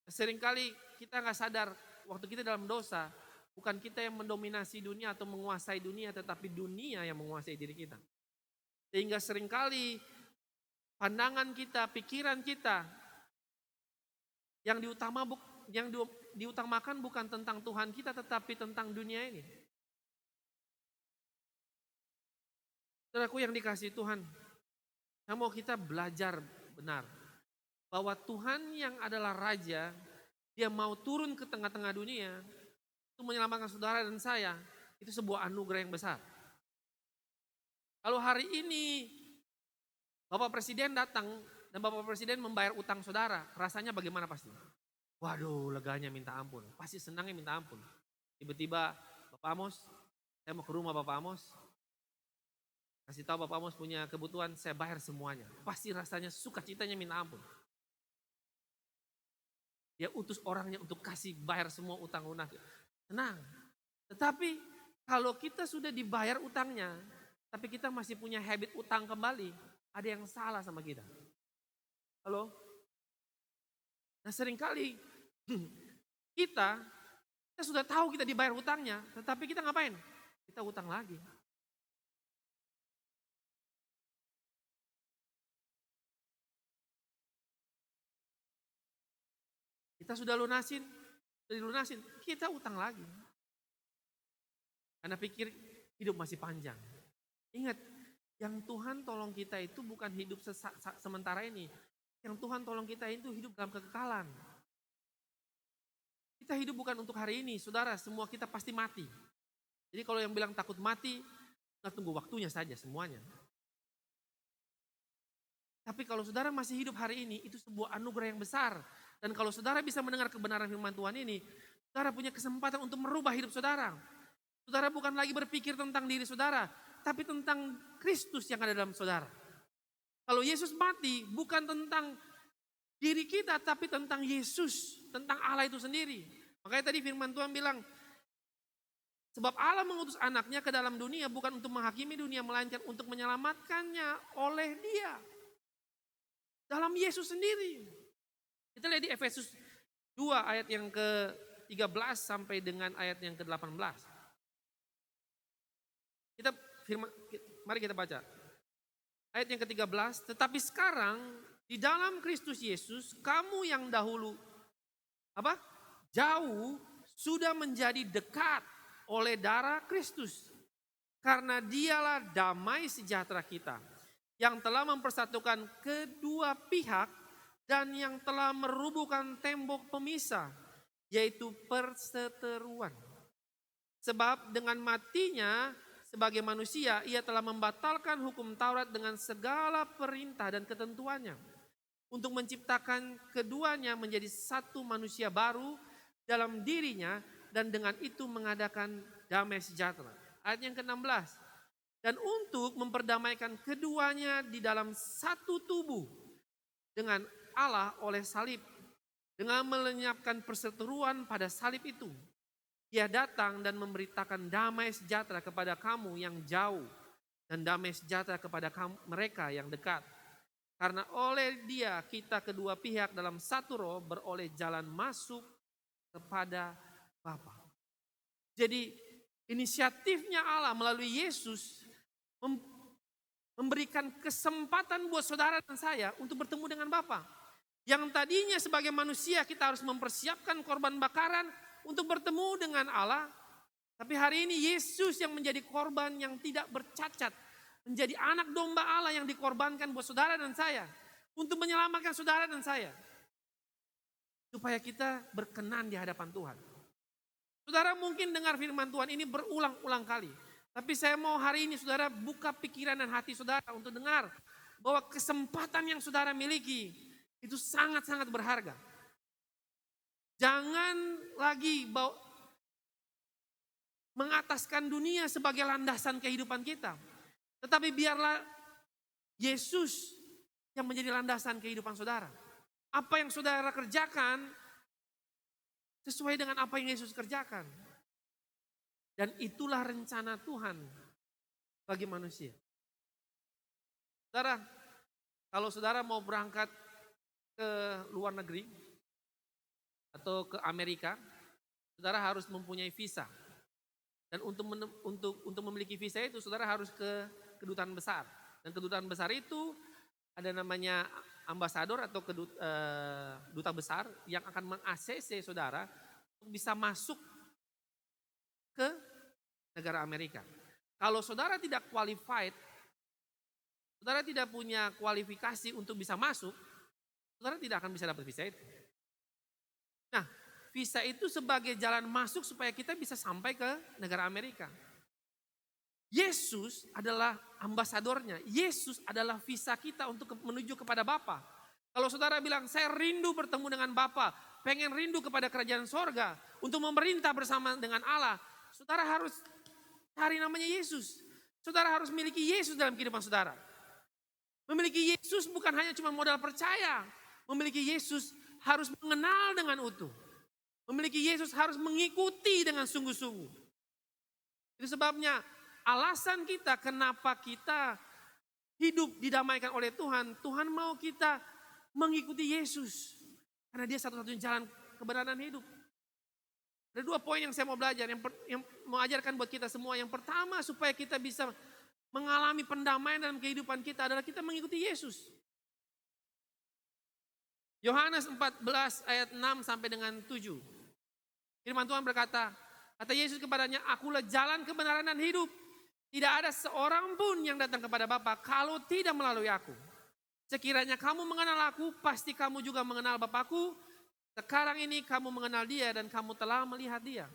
Seringkali kita nggak sadar waktu kita dalam dosa, bukan kita yang mendominasi dunia atau menguasai dunia, tetapi dunia yang menguasai diri kita. Sehingga seringkali pandangan kita, pikiran kita yang diutamakan bukan tentang Tuhan kita, tetapi tentang dunia ini. Saudaraku yang dikasihi Tuhan, saya mau kita belajar benar bahwa Tuhan yang adalah Raja, Dia mau turun ke tengah-tengah dunia untuk menyelamatkan saudara dan saya. Itu sebuah anugerah yang besar. Kalau hari ini Bapak Presiden datang dan Bapak Presiden membayar utang saudara, rasanya bagaimana pasti? Waduh, leganya minta ampun. Pasti senangnya minta ampun. Tiba-tiba, Bapak Amos, saya mau ke rumah Bapak Amos. Kasih tahu Bapak Amos punya kebutuhan, saya bayar semuanya. Pasti rasanya sukacitanya minta ampun. Dia utus orangnya untuk kasih bayar semua utang lunas. Tenang. Tetapi kalau kita sudah dibayar utangnya, tapi kita masih punya habit utang kembali, ada yang salah sama kita. Halo? Nah seringkali kita sudah tahu kita dibayar utangnya, tetapi kita ngapain? Kita utang lagi. Kita sudah dilunasin, kita utang lagi. Karena pikir hidup masih panjang. Ingat, yang Tuhan tolong kita itu bukan hidup sementara ini. Yang Tuhan tolong kita itu hidup dalam kekekalan. Kita hidup bukan untuk hari ini, saudara, semua kita pasti mati. Jadi kalau yang bilang takut mati, kita tunggu waktunya saja semuanya. Tapi kalau saudara masih hidup hari ini, itu sebuah anugerah yang besar. Dan kalau saudara bisa mendengar kebenaran firman Tuhan ini, saudara punya kesempatan untuk merubah hidup saudara. Saudara bukan lagi berpikir tentang diri saudara, tapi tentang Kristus yang ada dalam saudara. Kalau Yesus mati, bukan tentang diri kita, tapi tentang Yesus, tentang Allah itu sendiri. Makanya tadi firman Tuhan bilang, sebab Allah mengutus anaknya ke dalam dunia bukan untuk menghakimi dunia, melainkan untuk menyelamatkannya oleh Dia. Dalam Yesus sendiri. Kita lihat di Efesus 2 ayat yang ke-13 sampai dengan ayat yang ke-18. Mari kita baca. Ayat yang ke-13, tetapi sekarang di dalam Kristus Yesus kamu yang dahulu jauh sudah menjadi dekat oleh darah Kristus. Karena Dialah damai sejahtera kita yang telah mempersatukan kedua pihak dan yang telah merubuhkan tembok pemisah, yaitu perseteruan. Sebab dengan matinya sebagai manusia, ia telah membatalkan hukum Taurat dengan segala perintah dan ketentuannya. Untuk menciptakan keduanya menjadi satu manusia baru dalam dirinya dan dengan itu mengadakan damai sejahtera. Ayat yang ke-16. Dan untuk memperdamaikan keduanya di dalam satu tubuh dengan Allah oleh salib. Dengan melenyapkan perseteruan pada salib itu. Dia datang dan memberitakan damai sejahtera kepada kamu yang jauh. Dan damai sejahtera kepada mereka yang dekat. Karena oleh Dia kita kedua pihak dalam satu roh beroleh jalan masuk kepada Bapa. Jadi inisiatifnya Allah melalui Yesus memberikan kesempatan buat saudara dan saya untuk bertemu dengan Bapa. Yang tadinya sebagai manusia kita harus mempersiapkan korban bakaran untuk bertemu dengan Allah. Tapi hari ini Yesus yang menjadi korban yang tidak bercacat. Menjadi anak domba Allah yang dikorbankan buat saudara dan saya. Untuk menyelamatkan saudara dan saya. Supaya kita berkenan di hadapan Tuhan. Saudara mungkin dengar firman Tuhan ini berulang-ulang kali. Tapi saya mau hari ini saudara buka pikiran dan hati saudara untuk dengar. Bahwa kesempatan yang saudara miliki itu sangat-sangat berharga. Jangan lagi mengataskan dunia sebagai landasan kehidupan kita. Tetapi biarlah Yesus yang menjadi landasan kehidupan saudara. Apa yang saudara kerjakan sesuai dengan apa yang Yesus kerjakan. Dan itulah rencana Tuhan bagi manusia. Saudara, kalau saudara mau berangkat ke luar negeri atau ke Amerika, saudara harus mempunyai visa. Dan untuk memiliki visa itu saudara harus ke kedutaan besar. Dan kedutaan besar itu ada namanya ambasador atau duta besar yang akan meng-ACC saudara untuk bisa masuk ke negara Amerika. Kalau saudara tidak qualified, saudara tidak punya kualifikasi untuk bisa masuk, saudara tidak akan bisa dapat visa itu. Nah, visa itu sebagai jalan masuk supaya kita bisa sampai ke negara Amerika. Yesus adalah ambasadornya. Yesus adalah visa kita untuk menuju kepada Bapa. Kalau saudara bilang, saya rindu bertemu dengan Bapa, pengen rindu kepada kerajaan sorga, untuk memerintah bersama dengan Allah, saudara harus cari namanya Yesus. Saudara harus memiliki Yesus dalam kehidupan saudara. Memiliki Yesus bukan hanya cuma modal percaya. Memiliki Yesus harus mengenal dengan utuh. Memiliki Yesus harus mengikuti dengan sungguh-sungguh. Itu sebabnya alasan kita kenapa kita hidup didamaikan oleh Tuhan. Tuhan mau kita mengikuti Yesus. Karena dia satu-satunya jalan kebenaran hidup. Ada 2 poin yang saya mau belajar. Yang mau ajarkan buat kita semua. Yang pertama supaya kita bisa mengalami pendamaian dalam kehidupan kita adalah kita mengikuti Yesus. Yohanes 14 ayat 6 sampai dengan 7. Firman Tuhan berkata, kata Yesus kepadanya, akulah jalan kebenaran dan hidup. Tidak ada seorang pun yang datang kepada Bapa kalau tidak melalui aku. Sekiranya kamu mengenal aku, pasti kamu juga mengenal Bapakku. Sekarang ini kamu mengenal dia dan kamu telah melihat dia.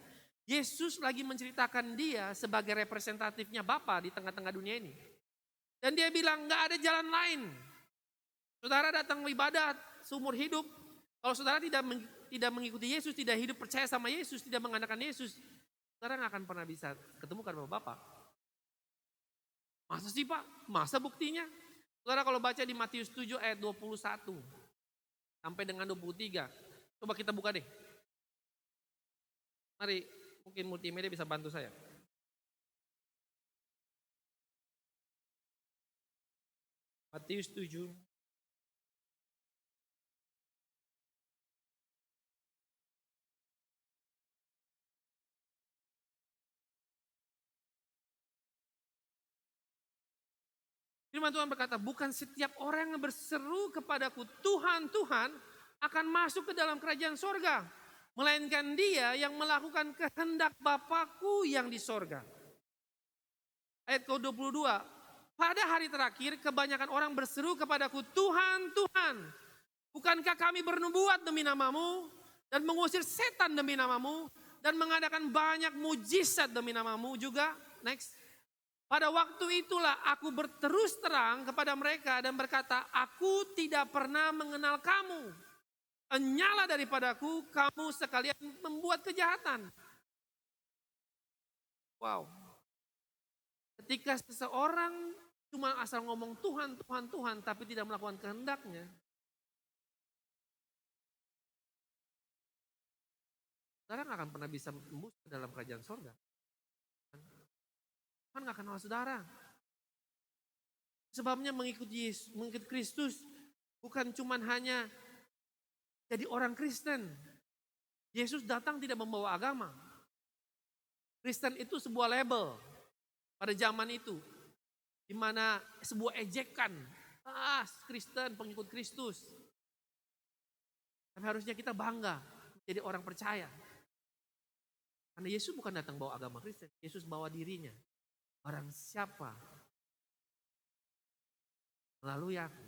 Yesus lagi menceritakan dia sebagai representatifnya Bapa di tengah-tengah dunia ini. Dan dia bilang gak ada jalan lain. Saudara datang ibadat seumur hidup. Kalau saudara tidak mengikuti Yesus, tidak hidup percaya sama Yesus, tidak mengandalkan Yesus, saudara gak akan pernah bisa ketemukan sama Bapa. Masa sih Pak? Masa buktinya? Saudara kalau baca di Matius 7 ayat 21 sampai dengan 23. Coba kita buka deh. Mari, mungkin multimedia bisa bantu saya. Matius 7. Firman Tuhan berkata, bukan setiap orang yang berseru kepadaku, Tuhan, Tuhan, akan masuk ke dalam kerajaan sorga. Melainkan dia yang melakukan kehendak Bapakku yang di sorga. Ayat ke-22, pada hari terakhir kebanyakan orang berseru kepadaku, Tuhan, Tuhan, bukankah kami bernubuat demi namamu, dan mengusir setan demi namamu, dan mengadakan banyak mujizat demi namamu juga. Next. Pada waktu itulah aku berterus terang kepada mereka dan berkata, aku tidak pernah mengenal kamu. Enyala daripadaku, kamu sekalian membuat kejahatan. Wow. Ketika seseorang cuma asal ngomong Tuhan, Tuhan, Tuhan, tapi tidak melakukan kehendaknya, saudara gak akan pernah bisa tembus ke dalam kerajaan sorga. Tuhan gak kenal saudara. Sebabnya mengikuti Yesus, mengikuti Kristus bukan cuma hanya jadi orang Kristen. Yesus datang tidak membawa agama. Kristen itu sebuah label pada zaman itu. Di mana sebuah ejekan. Kristen, pengikut Kristus. Tapi harusnya kita bangga jadi orang percaya. Karena Yesus bukan datang bawa agama Kristen. Yesus bawa dirinya. Barang siapa melalui aku,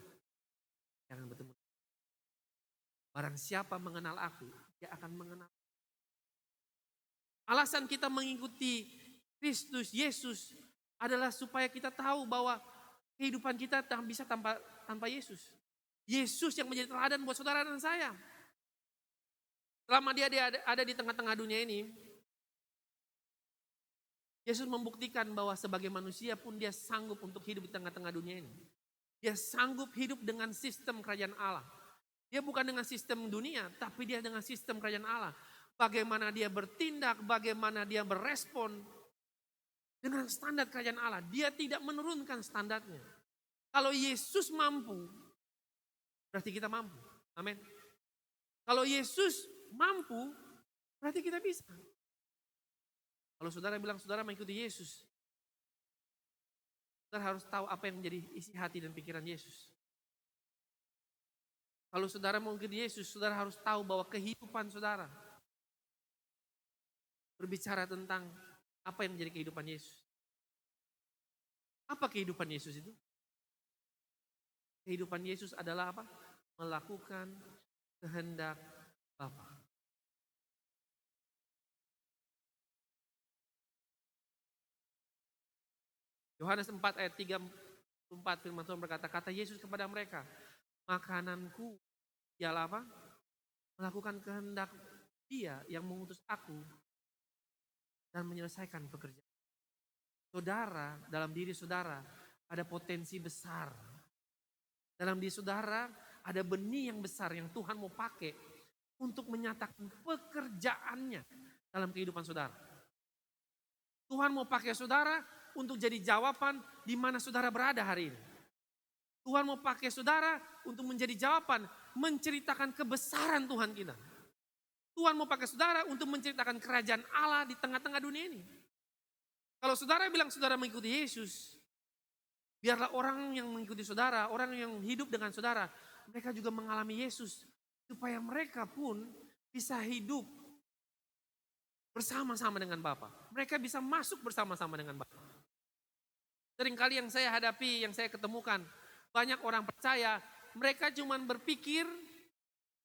jangan bertemu. Barang siapa mengenal aku, dia akan mengenal. Alasan kita mengikuti Kristus, Yesus adalah supaya kita tahu bahwa kehidupan kita tak bisa tanpa Yesus. Yesus yang menjadi teladan buat saudara dan saya. Selama dia ada di tengah-tengah dunia ini, Yesus membuktikan bahwa sebagai manusia pun dia sanggup untuk hidup di tengah-tengah dunia ini. Dia sanggup hidup dengan sistem kerajaan Allah. Dia bukan dengan sistem dunia, tapi dia dengan sistem kerajaan Allah. Bagaimana dia bertindak, bagaimana dia berespon dengan standar kerajaan Allah. Dia tidak menurunkan standarnya. Kalau Yesus mampu, berarti kita mampu. Amin. Kalau Yesus mampu, berarti kita bisa. Kalau saudara bilang saudara mengikuti Yesus, saudara harus tahu apa yang menjadi isi hati dan pikiran Yesus. Kalau saudara mengikuti Yesus, saudara harus tahu bahwa kehidupan saudara berbicara tentang apa yang menjadi kehidupan Yesus. Apa kehidupan Yesus itu? Kehidupan Yesus adalah apa? Melakukan kehendak Bapa. Yohanes 4 ayat 3-4 firman Tuhan berkata, kata Yesus kepada mereka, makananku ialah apa? Melakukan kehendak Dia yang mengutus aku dan menyelesaikan pekerjaan. saudara, dalam diri saudara ada potensi besar. Dalam diri saudara ada benih yang besar yang Tuhan mau pakai untuk menyatakan pekerjaannya dalam kehidupan saudara. Tuhan mau pakai saudara untuk jadi jawaban di mana saudara berada hari ini. Tuhan mau pakai saudara untuk menjadi jawaban menceritakan kebesaran Tuhan kita. Tuhan mau pakai saudara untuk menceritakan kerajaan Allah di tengah-tengah dunia ini. Kalau saudara bilang saudara mengikuti Yesus, biarlah orang yang mengikuti saudara, orang yang hidup dengan saudara, mereka juga mengalami Yesus. Supaya mereka pun bisa hidup bersama-sama dengan Bapa. Mereka bisa masuk bersama-sama dengan Bapa. Seringkali yang saya hadapi, yang saya ketemukan, banyak orang percaya, mereka cuma berpikir,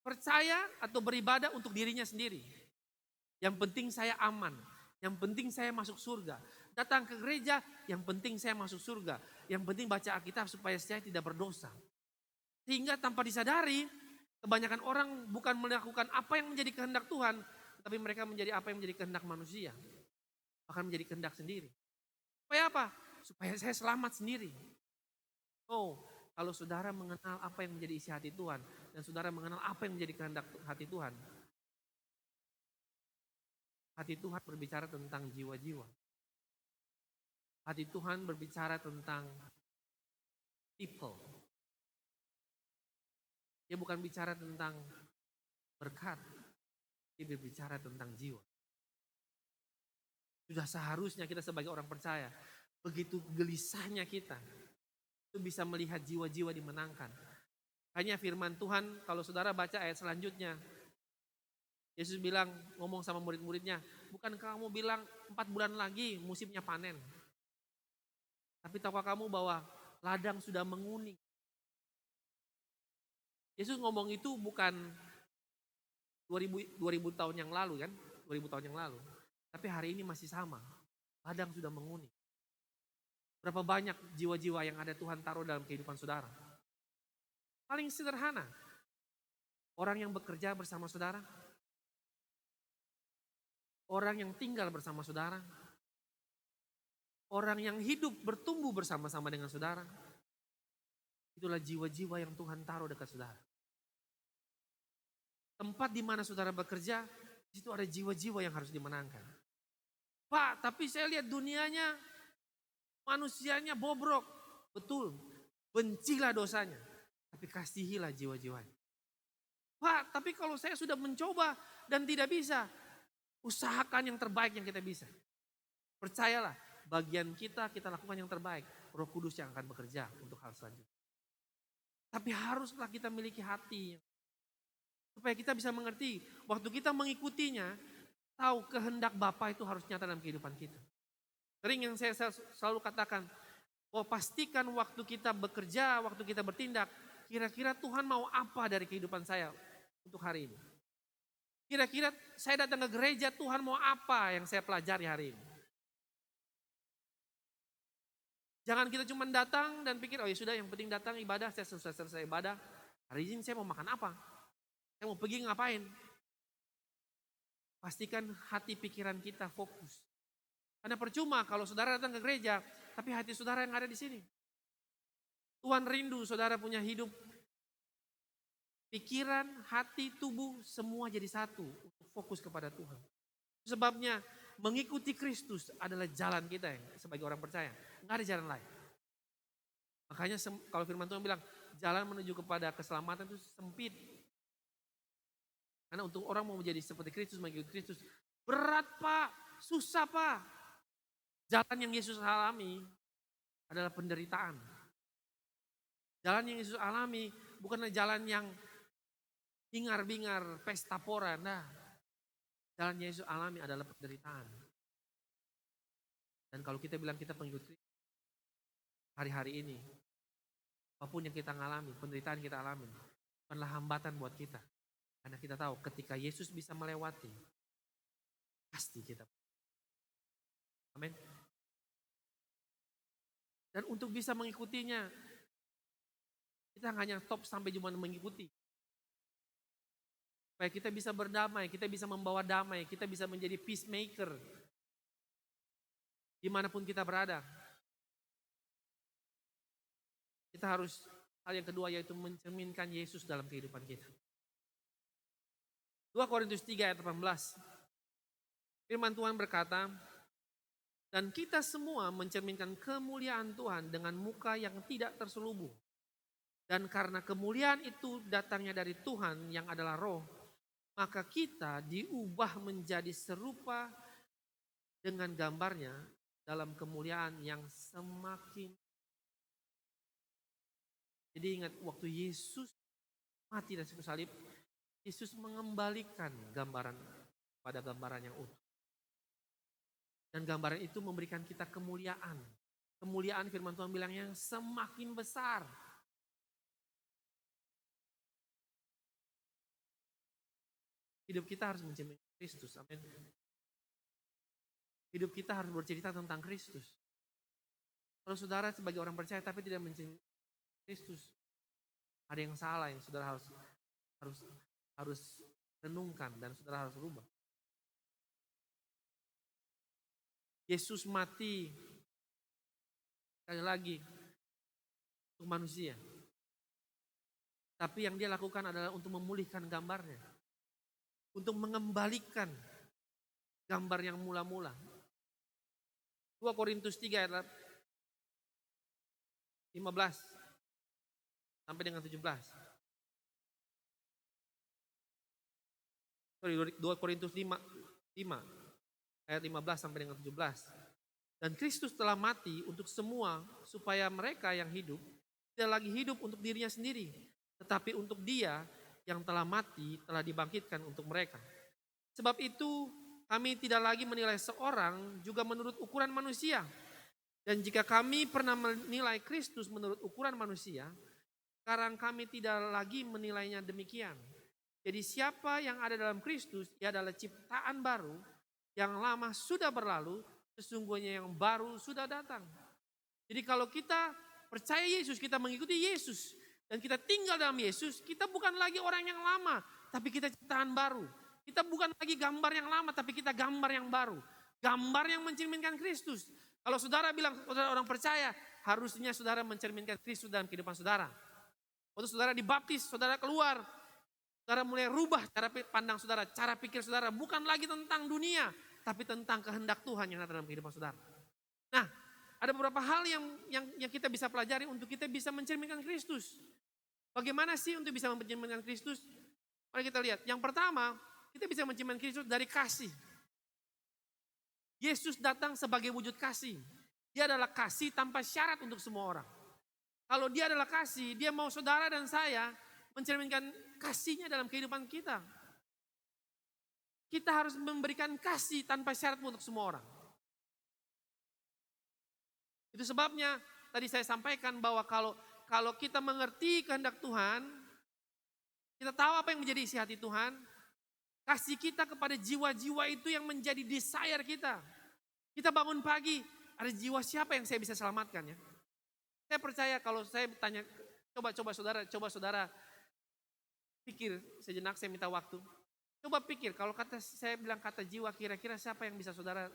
percaya atau beribadah untuk dirinya sendiri. Yang penting saya aman, yang penting saya masuk surga. Datang ke gereja, yang penting saya masuk surga. Yang penting baca Alkitab supaya saya tidak berdosa. Sehingga tanpa disadari, kebanyakan orang bukan melakukan apa yang menjadi kehendak Tuhan, tapi mereka menjadi apa yang menjadi kehendak manusia. Bahkan menjadi kehendak sendiri. Supaya apa? Supaya saya selamat sendiri. Oh, kalau saudara mengenal apa yang menjadi isi hati Tuhan, dan saudara mengenal apa yang menjadi kehendak hati Tuhan, hati Tuhan berbicara tentang jiwa-jiwa. Hati Tuhan berbicara tentang people. Dia bukan bicara tentang berkat, dia berbicara tentang jiwa. Sudah seharusnya kita sebagai orang percaya, begitu gelisahnya kita, itu bisa melihat jiwa-jiwa dimenangkan. Hanya firman Tuhan, kalau saudara baca ayat selanjutnya, Yesus bilang, ngomong sama murid-muridnya, bukan kamu bilang 4 bulan lagi musimnya panen. Tapi tahukah kamu bahwa ladang sudah menguning. Yesus ngomong itu bukan 2000 tahun yang lalu kan, 2000 tahun yang lalu. Tapi hari ini masih sama, ladang sudah menguning. Berapa banyak jiwa-jiwa yang ada Tuhan taruh dalam kehidupan saudara. Paling sederhana, orang yang bekerja bersama saudara, orang yang tinggal bersama saudara, orang yang hidup bertumbuh bersama-sama dengan saudara. Itulah jiwa-jiwa yang Tuhan taruh dekat saudara. Tempat di mana saudara bekerja, di situ ada jiwa-jiwa yang harus dimenangkan. Pak, tapi saya lihat dunianya, manusianya bobrok. Betul, bencilah dosanya, tapi kasihilah jiwa-jiwanya. Pak, tapi kalau saya sudah mencoba dan tidak bisa, usahakan yang terbaik yang kita bisa. Percayalah, bagian kita lakukan yang terbaik. Roh Kudus yang akan bekerja untuk hal selanjutnya. Tapi haruslah kita miliki hati. Supaya kita bisa mengerti, waktu kita mengikutinya, tahu kehendak Bapa itu harus nyata dalam kehidupan kita. Sering yang saya selalu katakan, bahwa pastikan waktu kita bekerja, waktu kita bertindak, kira-kira Tuhan mau apa dari kehidupan saya untuk hari ini. Kira-kira saya datang ke gereja, Tuhan mau apa yang saya pelajari hari ini. Jangan kita cuma datang dan pikir, oh ya sudah yang penting datang ibadah, saya selesai ibadah. Hari ini saya mau makan apa? Saya mau pergi ngapain? Pastikan hati pikiran kita fokus. Karena percuma kalau saudara datang ke gereja, tapi hati saudara yang ada di sini. Tuhan rindu saudara punya hidup. Pikiran, hati, tubuh semua jadi satu untuk fokus kepada Tuhan. Sebabnya mengikuti Kristus adalah jalan kita yang sebagai orang percaya. Nggak ada jalan lain. Makanya kalau firman Tuhan bilang jalan menuju kepada keselamatan itu sempit. Karena untuk orang mau menjadi seperti Kristus, mengikuti Kristus. Berat Pak, susah Pak. Jalan yang Yesus alami adalah penderitaan. Jalan yang Yesus alami bukanlah jalan yang bingar-bingar, pesta pora. Nah, jalan yang Yesus alami adalah penderitaan. Dan kalau kita bilang kita pengikut Kristus, hari-hari ini, apapun yang kita alami, penderitaan yang kita alami, bukanlah hambatan buat kita. Karena kita tahu ketika Yesus bisa melewati, pasti kita. Amin. Dan untuk bisa mengikutinya, kita hanya stop sampai cuma mengikuti. Supaya kita bisa berdamai, kita bisa membawa damai, kita bisa menjadi peacemaker. dimanapun kita berada. Kita harus, hal yang kedua yaitu mencerminkan Yesus dalam kehidupan kita. 2 Korintus 3 ayat 18. Firman Tuhan berkata, dan kita semua mencerminkan kemuliaan Tuhan dengan muka yang tidak terselubung. Dan karena kemuliaan itu datangnya dari Tuhan yang adalah Roh, maka kita diubah menjadi serupa dengan gambarnya dalam kemuliaan yang semakin. Jadi ingat, waktu Yesus mati dan siku salib, Yesus mengembalikan gambaran pada gambaran yang utuh. Dan gambaran itu memberikan kita kemuliaan. Kemuliaan firman Tuhan bilang yang semakin besar. Hidup kita harus mencerminkan Kristus. Amin. Hidup kita harus bercerita tentang Kristus. Kalau saudara sebagai orang percaya tapi tidak mencerminkan Kristus, ada yang salah yang saudara harus renungkan dan saudara harus rubah. Yesus mati sekali lagi untuk manusia. Tapi yang dia lakukan adalah untuk memulihkan gambarnya. Untuk mengembalikan gambar yang mula-mula. 2 Korintus 3 ayat 15 sampai dengan 17. Sorry, 2 Korintus 5 ayat 15 sampai dengan 17. Dan Kristus telah mati untuk semua supaya mereka yang hidup tidak lagi hidup untuk dirinya sendiri, tetapi untuk Dia yang telah mati telah dibangkitkan untuk mereka. Sebab itu kami tidak lagi menilai seorang juga menurut ukuran manusia. Dan jika kami pernah menilai Kristus menurut ukuran manusia, sekarang kami tidak lagi menilainya demikian. Jadi siapa yang ada dalam Kristus, ia adalah ciptaan baru, yang lama sudah berlalu, sesungguhnya yang baru sudah datang. Jadi kalau kita percaya Yesus, kita mengikuti Yesus, dan kita tinggal dalam Yesus, kita bukan lagi orang yang lama, tapi kita ciptaan baru. Kita bukan lagi gambar yang lama, tapi kita gambar yang baru. Gambar yang mencerminkan Kristus. Kalau saudara bilang saudara orang percaya, harusnya saudara mencerminkan Kristus dalam kehidupan saudara. Waktu saudara dibaptis, saudara keluar, saudara mulai rubah cara pandang saudara, cara pikir saudara. Bukan lagi tentang dunia, tapi tentang kehendak Tuhan yang ada dalam kehidupan saudara. Nah, ada beberapa hal yang kita bisa pelajari untuk kita bisa mencerminkan Kristus. Bagaimana sih untuk bisa mencerminkan Kristus? Mari kita lihat. Yang pertama, kita bisa mencerminkan Kristus dari kasih. Yesus datang sebagai wujud kasih. Dia adalah kasih tanpa syarat untuk semua orang. Kalau dia adalah kasih, dia mau saudara dan saya mencerminkan kasihnya dalam kehidupan kita. Kita harus memberikan kasih tanpa syarat untuk semua orang. Itu sebabnya tadi saya sampaikan bahwa kalau kita mengerti kehendak Tuhan, kita tahu apa yang menjadi isi hati Tuhan, kasih kita kepada jiwa-jiwa itu yang menjadi desire kita. Kita bangun pagi, ada jiwa siapa yang saya bisa selamatkan ya? Saya percaya kalau saya bertanya, coba saudara pikir sejenak, saya minta waktu. Coba pikir kalau saya bilang kata jiwa, kira-kira siapa yang bisa saudara.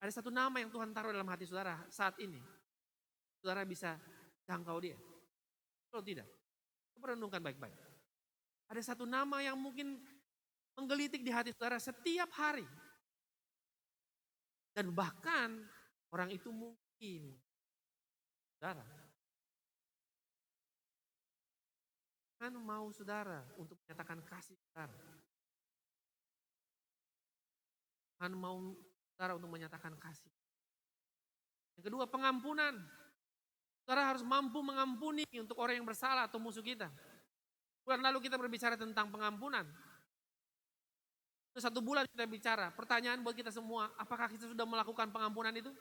Ada satu nama yang Tuhan taruh dalam hati saudara saat ini. Saudara bisa jangkau dia. Kalau tidak, coba renungkan baik-baik. Ada satu nama yang mungkin menggelitik di hati saudara setiap hari. Dan bahkan orang itu mungkin saudara. Kan mau saudara untuk menyatakan kasih saudara. Kan mau saudara untuk menyatakan kasih. Yang kedua, pengampunan. Saudara harus mampu mengampuni untuk orang yang bersalah atau musuh kita. Bulan lalu kita berbicara tentang pengampunan. 1 bulan kita bicara, pertanyaan buat kita semua, apakah kita sudah melakukan pengampunan itu?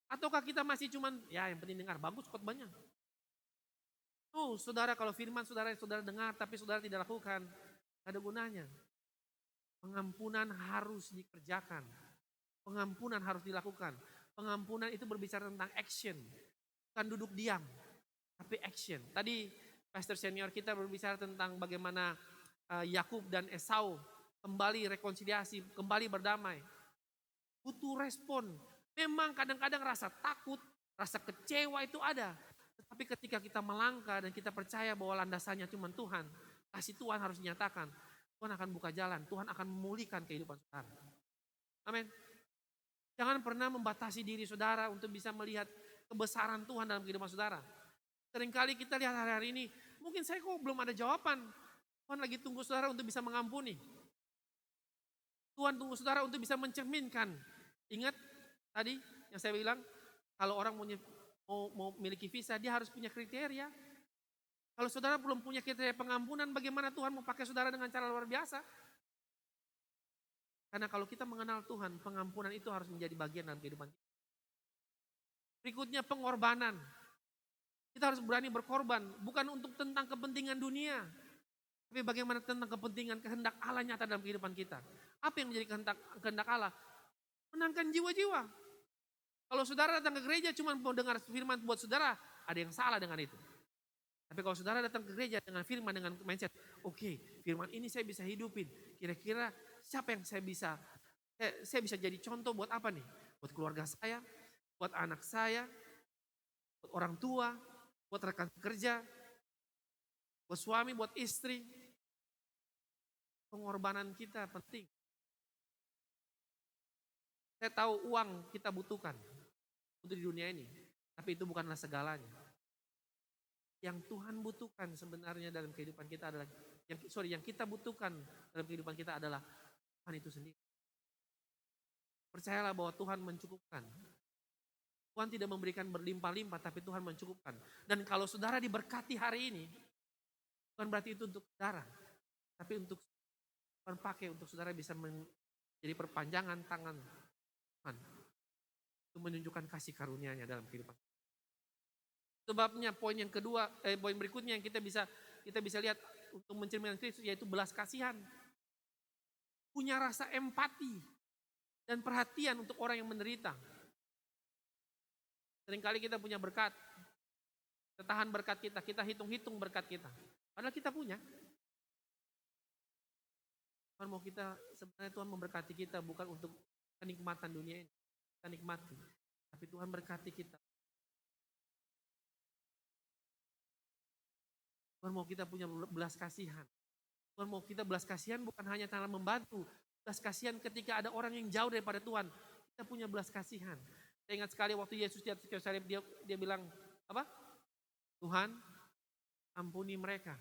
Ataukah kita masih cuman, ya yang penting dengar, bagus khotbahnya. Oh saudara, kalau firman saudara dengar tapi saudara tidak lakukan, tidak ada gunanya. Pengampunan harus dikerjakan. Pengampunan harus dilakukan. Pengampunan itu berbicara tentang action. Bukan duduk diam, tapi action. Tadi pastor senior kita berbicara tentang bagaimana Yakub dan Esau kembali rekonsiliasi, kembali berdamai. butuh respon. Memang kadang-kadang rasa takut, rasa kecewa itu ada. Tetapi ketika kita melangkah dan kita percaya bahwa landasannya cuma Tuhan, kasih Tuhan harus dinyatakan. Tuhan akan buka jalan, Tuhan akan memulihkan kehidupan saudara. Amin. Jangan pernah membatasi diri saudara untuk bisa melihat kebesaran Tuhan dalam kehidupan saudara. Seringkali kita lihat hari-hari ini, mungkin saya kok belum ada jawaban. Tuhan lagi tunggu saudara untuk bisa mengampuni. Tuhan tunggu saudara untuk bisa mencerminkan. Ingat tadi yang saya bilang, kalau orang mau memiliki visa, dia harus punya kriteria. Kalau saudara belum punya kriteria pengampunan, bagaimana Tuhan mau pakai saudara dengan cara luar biasa? Karena kalau kita mengenal Tuhan, pengampunan itu harus menjadi bagian dalam kehidupan kita. Berikutnya pengorbanan. Kita harus berani berkorban, bukan untuk tentang kepentingan dunia. Tapi bagaimana tentang kepentingan kehendak Allah nyata dalam kehidupan kita. Apa yang menjadi kehendak Allah? Menangkan jiwa-jiwa. Kalau saudara datang ke gereja cuma mau dengar firman buat saudara, ada yang salah dengan itu. Tapi kalau saudara datang ke gereja dengan firman, dengan mindset, oke, firman ini saya bisa hidupin. Kira-kira siapa yang saya bisa jadi contoh buat apa nih? Buat keluarga saya, buat anak saya, buat orang tua, buat rekan kerja, buat suami, buat istri. Pengorbanan kita penting. Saya tahu uang kita butuhkan untuk di dunia ini, tapi itu bukanlah segalanya. Yang Tuhan butuhkan sebenarnya dalam kehidupan kita adalah, yang kita butuhkan dalam kehidupan kita adalah Tuhan itu sendiri. Percayalah bahwa Tuhan mencukupkan. Tuhan tidak memberikan berlimpah-limpah, tapi Tuhan mencukupkan. Dan kalau saudara diberkati hari ini, bukan berarti itu untuk saudara, tapi untuk Tuhan pakai untuk saudara bisa menjadi perpanjangan tangan Tuhan untuk menunjukkan kasih karunia-Nya dalam kehidupan. Sebabnya poin yang kedua, poin berikutnya yang kita bisa lihat untuk mencerminkan Kristus yaitu belas kasihan. Punya rasa empati dan perhatian untuk orang yang menderita. Seringkali kita punya berkat, kita tahan berkat kita hitung-hitung berkat kita. Padahal kita punya. Tuhan mau kita, sebenarnya Tuhan memberkati kita bukan untuk kenikmatan dunia ini. Kita nikmati. Tapi Tuhan berkati kita. Tuhan mau kita punya belas kasihan. Tuhan mau kita belas kasihan bukan hanya cara membantu. Belas kasihan ketika ada orang yang jauh daripada Tuhan. Kita punya belas kasihan. Saya ingat sekali waktu Yesus di atas kayu salib, dia bilang, apa? Tuhan, ampuni mereka.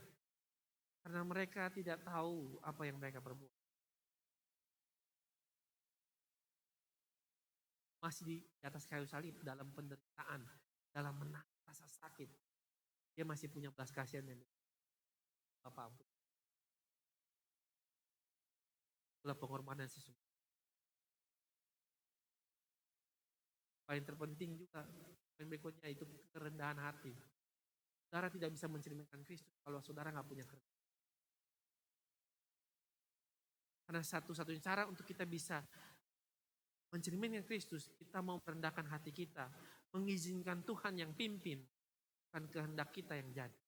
Karena mereka tidak tahu apa yang mereka perbuat. Masih di atas kayu salib, dalam penderitaan, dalam menangis rasa sakit. Dia masih punya belas kasihan yang Bapak ampun. Itulah pengorbanan sesungguhnya. Paling terpenting juga, yang berikutnya itu kerendahan hati. Saudara tidak bisa mencerminkan Kristus kalau saudara nggak punya kerendahan. Karena satu-satunya cara untuk kita bisa mencerminkan Kristus, kita mau merendahkan hati kita, mengizinkan Tuhan yang pimpin, bukan kehendak kita yang jadi.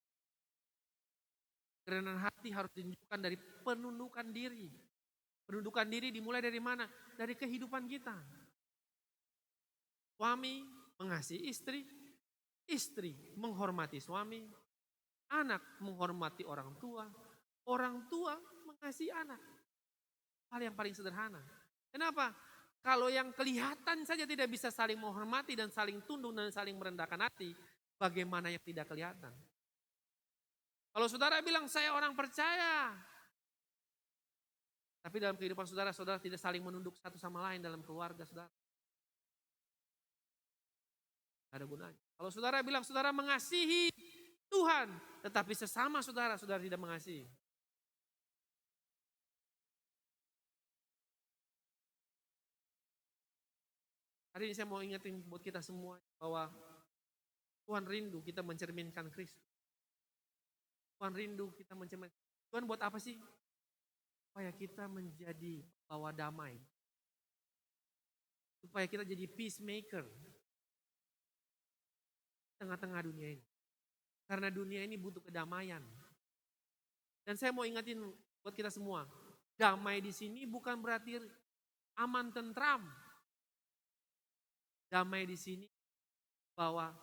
Kerendahan hati harus ditunjukkan dari penundukan diri. Penundukan diri dimulai dari mana? Dari kehidupan kita. Suami mengasihi istri, istri menghormati suami, anak menghormati orang tua mengasihi anak. Hal yang paling sederhana. Kenapa? Kalau yang kelihatan saja tidak bisa saling menghormati dan saling tunduk dan saling merendahkan hati, bagaimana yang tidak kelihatan? Kalau saudara bilang saya orang percaya, tapi dalam kehidupan saudara tidak saling menunduk satu sama lain dalam keluarga saudara. Tidak ada gunanya. Kalau saudara bilang saudara mengasihi Tuhan, tetapi sesama saudara tidak mengasihi. Hari ini saya mau ingetin buat kita semua bahwa Tuhan rindu kita mencerminkan Kristus. Tuhan rindu kita mencerminkan. Tuhan buat apa sih? Supaya kita menjadi pembawa damai. Supaya kita jadi peacemaker. Tengah-tengah dunia ini. Karena dunia ini butuh kedamaian. Dan saya mau ingetin buat kita semua. Damai di sini bukan berarti aman tentram. Damai di sini bahwa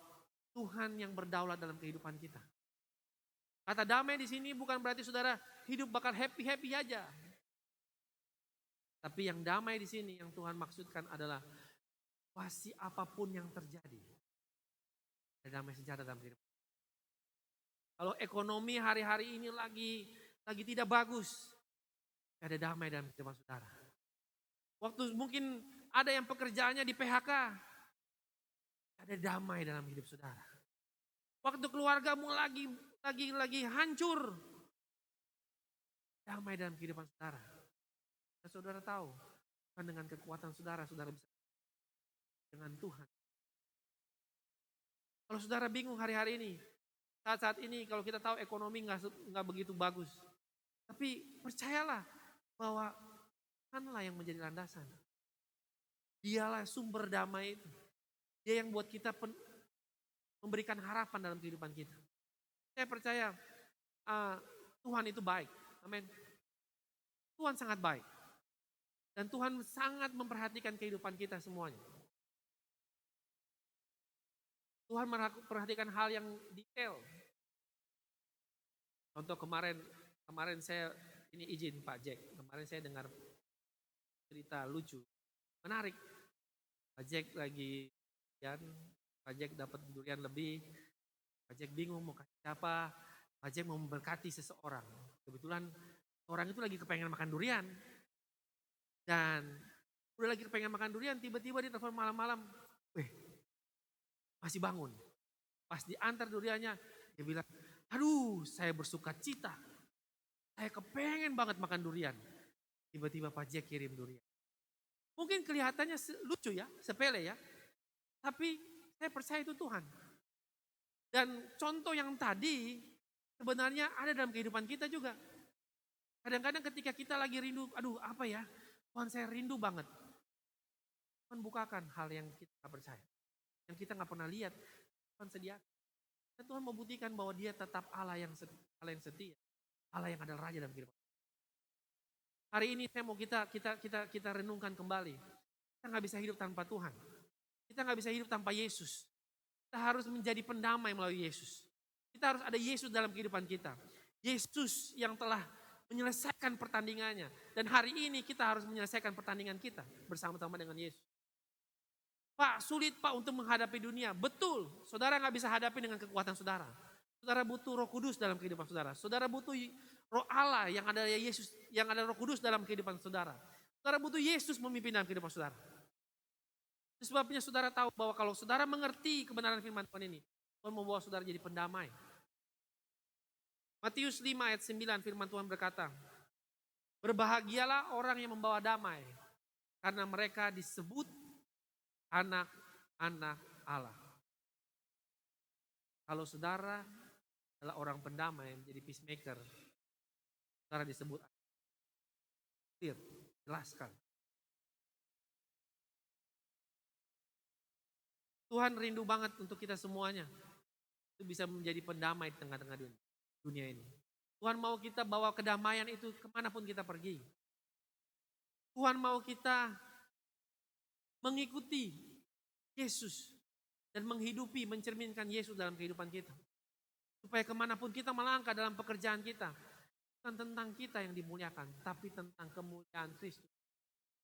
Tuhan yang berdaulat dalam kehidupan kita. Kata damai di sini bukan berarti saudara hidup bakal happy-happy aja. Tapi yang damai di sini yang Tuhan maksudkan adalah pasti apapun yang terjadi. Ada damai sejahtera dalam kehidupan. Kalau ekonomi hari-hari ini lagi tidak bagus, ada damai dalam kehidupan saudara. Waktu mungkin ada yang pekerjaannya di PHK, ada damai dalam hidup saudara. Waktu keluargamu lagi hancur, damai dalam kehidupan saudara. Dan saudara tahu, bukan dengan kekuatan saudara bisa dengan Tuhan. Kalau saudara bingung hari-hari ini, saat-saat ini kalau kita tahu ekonomi nggak begitu bagus, tapi percayalah bahwa Tuhanlah yang menjadi landasan. Dialah sumber damai itu. Dia yang buat kita memberikan harapan dalam kehidupan kita. Saya percaya Tuhan itu baik. Amin. Tuhan sangat baik. Dan Tuhan sangat memperhatikan kehidupan kita semuanya. Tuhan memperhatikan hal yang detail. Contoh kemarin saya ini izin Pak Jack. Kemarin saya dengar cerita lucu, menarik. Pak Jack lagi Pak Jack dapat durian lebih. Pak Jack bingung mau kasih siapa. Pak Jack mau memberkati seseorang. Kebetulan orang itu lagi kepengen makan durian. Dan udah lagi kepengen makan durian, tiba-tiba dia telepon malam-malam. Masih bangun. Pas diantar duriannya, dia bilang, aduh saya bersuka cita. Saya kepengen banget makan durian. Tiba-tiba Pak Jack kirim durian. Mungkin kelihatannya lucu ya, sepele ya. Tapi saya percaya itu Tuhan. Dan contoh yang tadi sebenarnya ada dalam kehidupan kita juga. Kadang-kadang ketika kita lagi rindu, aduh apa ya, Tuhan saya rindu banget. Tuhan bukakan hal yang kita gak percaya. Yang kita gak pernah lihat, Tuhan sediakan. Dan Tuhan membuktikan bahwa dia tetap Allah yang setia. Allah yang adalah Raja dalam kehidupan. Hari ini saya mau kita renungkan kembali. Kita gak bisa hidup tanpa Tuhan. Kita gak bisa hidup tanpa Yesus. Kita harus menjadi pendamai melalui Yesus. Kita harus ada Yesus dalam kehidupan kita. Yesus yang telah menyelesaikan pertandingannya. Dan hari ini kita harus menyelesaikan pertandingan kita bersama-sama dengan Yesus. Pak, sulit Pak untuk menghadapi dunia. Betul, saudara gak bisa hadapi dengan kekuatan saudara. Saudara butuh Roh Kudus dalam kehidupan saudara. Saudara butuh Roh Allah yang ada Yesus, yang ada Roh Kudus dalam kehidupan saudara. Saudara butuh Yesus memimpin dalam kehidupan saudara. Itu sebabnya saudara tahu bahwa kalau saudara mengerti kebenaran firman Tuhan ini, Tuhan membawa saudara jadi pendamai. Matius 5 ayat 9 firman Tuhan berkata, berbahagialah orang yang membawa damai, karena mereka disebut anak-anak Allah. Kalau saudara adalah orang pendamai, menjadi peacemaker, saudara disebut clear, jelaskan. Tuhan rindu banget untuk kita semuanya. Itu bisa menjadi pendamai di tengah-tengah dunia ini. Tuhan mau kita bawa kedamaian itu kemanapun kita pergi. Tuhan mau kita mengikuti Yesus dan menghidupi, mencerminkan Yesus dalam kehidupan kita. Supaya kemanapun kita melangkah dalam pekerjaan kita, bukan tentang kita yang dimuliakan, tapi tentang kemuliaan Kristus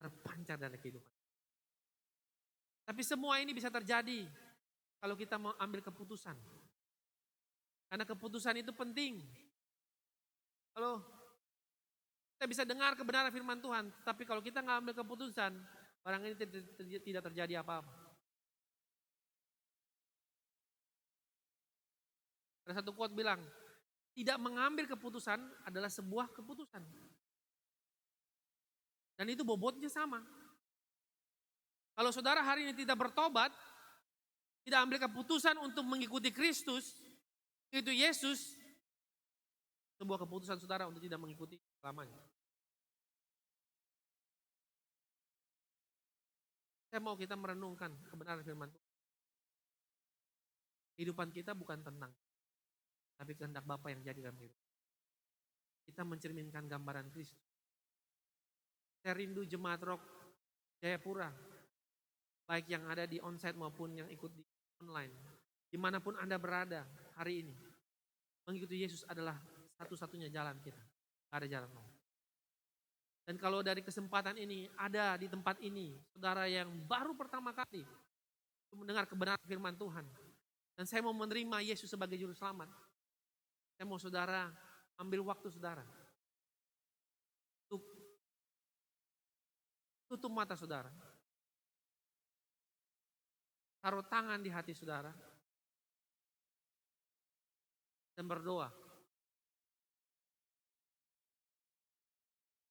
terpancar dari kehidupan. Tapi semua ini bisa terjadi kalau kita mau ambil keputusan. Karena keputusan itu penting. Kalau kita bisa dengar kebenaran firman Tuhan, tapi kalau kita nggak ambil keputusan, barang ini tidak terjadi apa-apa. Ada satu quote bilang, tidak mengambil keputusan adalah sebuah keputusan. Dan itu bobotnya sama. Kalau saudara hari ini tidak bertobat, tidak ambil keputusan untuk mengikuti Kristus, itu Yesus, sebuah keputusan saudara untuk tidak mengikuti selamanya. Saya mau kita merenungkan kebenaran firman Tuhan. Kehidupan kita bukan tentang, tapi kehendak Bapa yang jadi dalam hidup. Kita mencerminkan gambaran Kristus. Saya rindu jemaat Rock Jayapura baik yang ada di onsite maupun yang ikut di online. Dimanapun Anda berada hari ini, mengikuti Yesus adalah satu-satunya jalan kita. Gak ada jalan lain. Dan kalau dari kesempatan ini, ada di tempat ini, saudara yang baru pertama kali mendengar kebenaran firman Tuhan. Dan saya mau menerima Yesus sebagai juru selamat. Saya mau saudara ambil waktu saudara. Tutup mata saudara. Taruh tangan di hati saudara. Dan berdoa.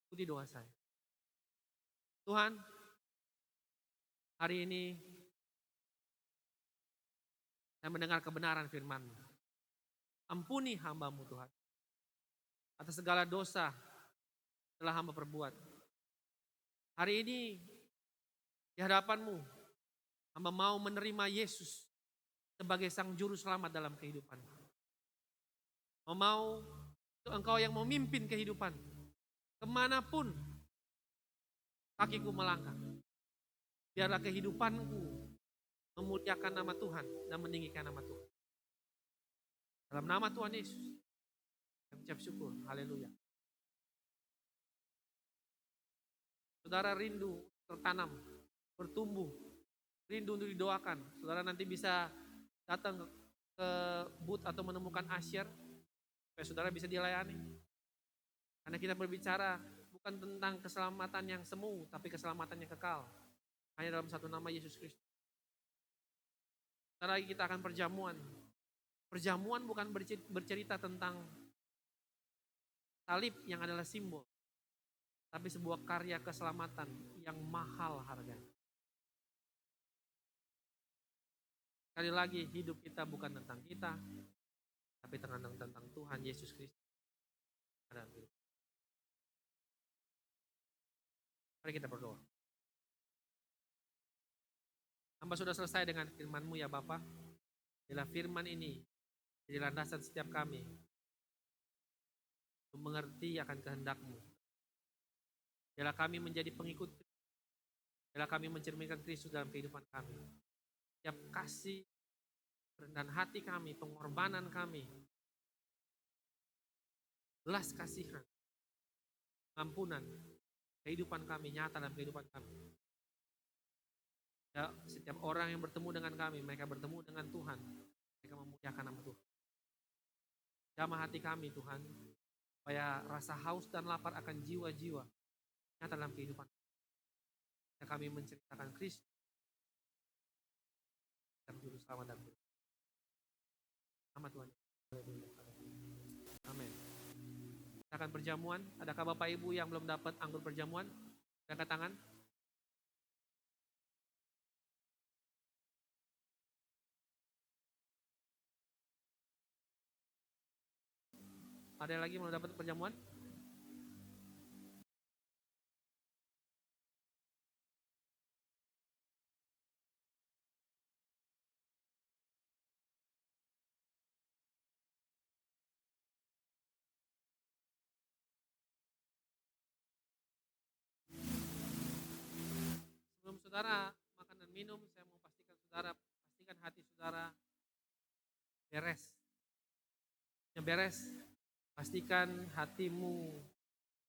Ikuti doa saya. Tuhan, hari ini saya mendengar kebenaran firman-Mu. Ampuni hamba-Mu Tuhan. Atas segala dosa telah hamba perbuat. Hari ini di hadapan-Mu, hamba mau menerima Yesus sebagai sang juru selamat dalam kehidupan. Mau Engkau yang memimpin kehidupan. Kemanapun kakiku melangkah. Biarlah kehidupanku memuliakan nama Tuhan dan meninggikan nama Tuhan. Dalam nama Tuhan Yesus, saya ucap syukur. Haleluya. Saudara rindu tertanam, bertumbuh, rindu untuk didoakan. Saudara nanti bisa datang ke booth atau menemukan asyir supaya saudara bisa dilayani. Karena kita berbicara bukan tentang keselamatan yang semu, tapi keselamatan yang kekal. Hanya dalam satu nama Yesus Kristus. Sebentar lagi kita akan perjamuan. Perjamuan bukan bercerita tentang salib yang adalah simbol, tapi sebuah karya keselamatan yang mahal harganya. Sekali lagi, hidup kita bukan tentang kita, tapi tentang Tuhan Yesus Kristus. Mari kita berdoa. Hamba sudah selesai dengan firman-Mu ya Bapa. Bila firman ini jadi landasan setiap kami untuk mengerti akan kehendak-Mu. Bila kami menjadi pengikut, bila kami mencerminkan Kristus dalam kehidupan kami. Setiap kasih dan hati kami, pengorbanan kami, belas kasihan, ampunan, kehidupan kami nyata dalam kehidupan kami. Ya, setiap orang yang bertemu dengan kami, mereka bertemu dengan Tuhan, mereka memuliakan nama Tuhan. Jamah hati kami Tuhan, supaya rasa haus dan lapar akan jiwa-jiwa nyata dalam kehidupan. Ya, kami menceritakan Kristus dan juru selamat dalam kehidupan. Nama Tuhan. Amin. Kita akan perjamuan. Adakah Bapak Ibu yang belum dapat anggur perjamuan? Angkat tangan. Ada yang lagi belum dapat perjamuan? Sebelum saudara makan dan minum, saya mau pastikan hati saudara beres. Yang beres, pastikan hatimu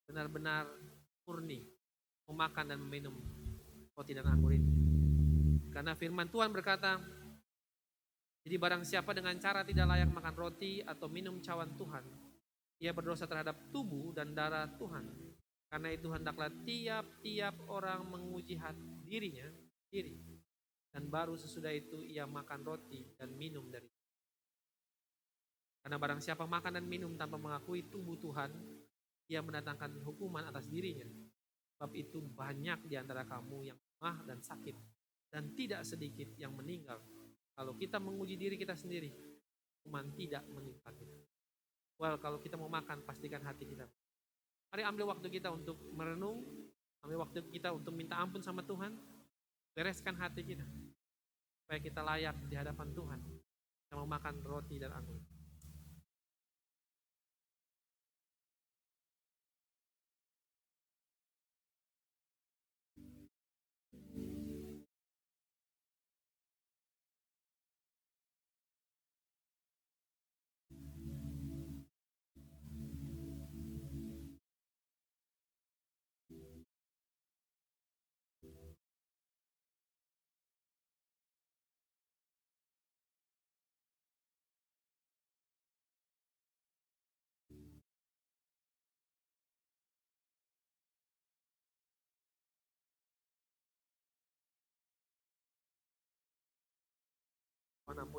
benar-benar murni memakan dan meminum roti dan anggur ini. Karena firman Tuhan berkata, jadi barang siapa dengan cara tidak layak makan roti atau minum cawan Tuhan, ia berdosa terhadap tubuh dan darah Tuhan. Karena itu hendaklah tiap-tiap orang menguji dirinya sendiri. Dan baru sesudah itu ia makan roti dan minum dari. Karena barang siapa makan dan minum tanpa mengakui tubuh Tuhan, ia mendatangkan hukuman atas dirinya. Sebab itu banyak di antara kamu yang lemah dan sakit, dan tidak sedikit yang meninggal. Kalau kita menguji diri kita sendiri, hukuman tidak menimpa kita. Well, kalau kita mau makan, pastikan hati kita. Mari ambil waktu kita untuk merenung, ambil waktu kita untuk minta ampun sama Tuhan, bereskan hati kita, supaya kita layak di hadapan Tuhan, kita mau makan roti dan anggur.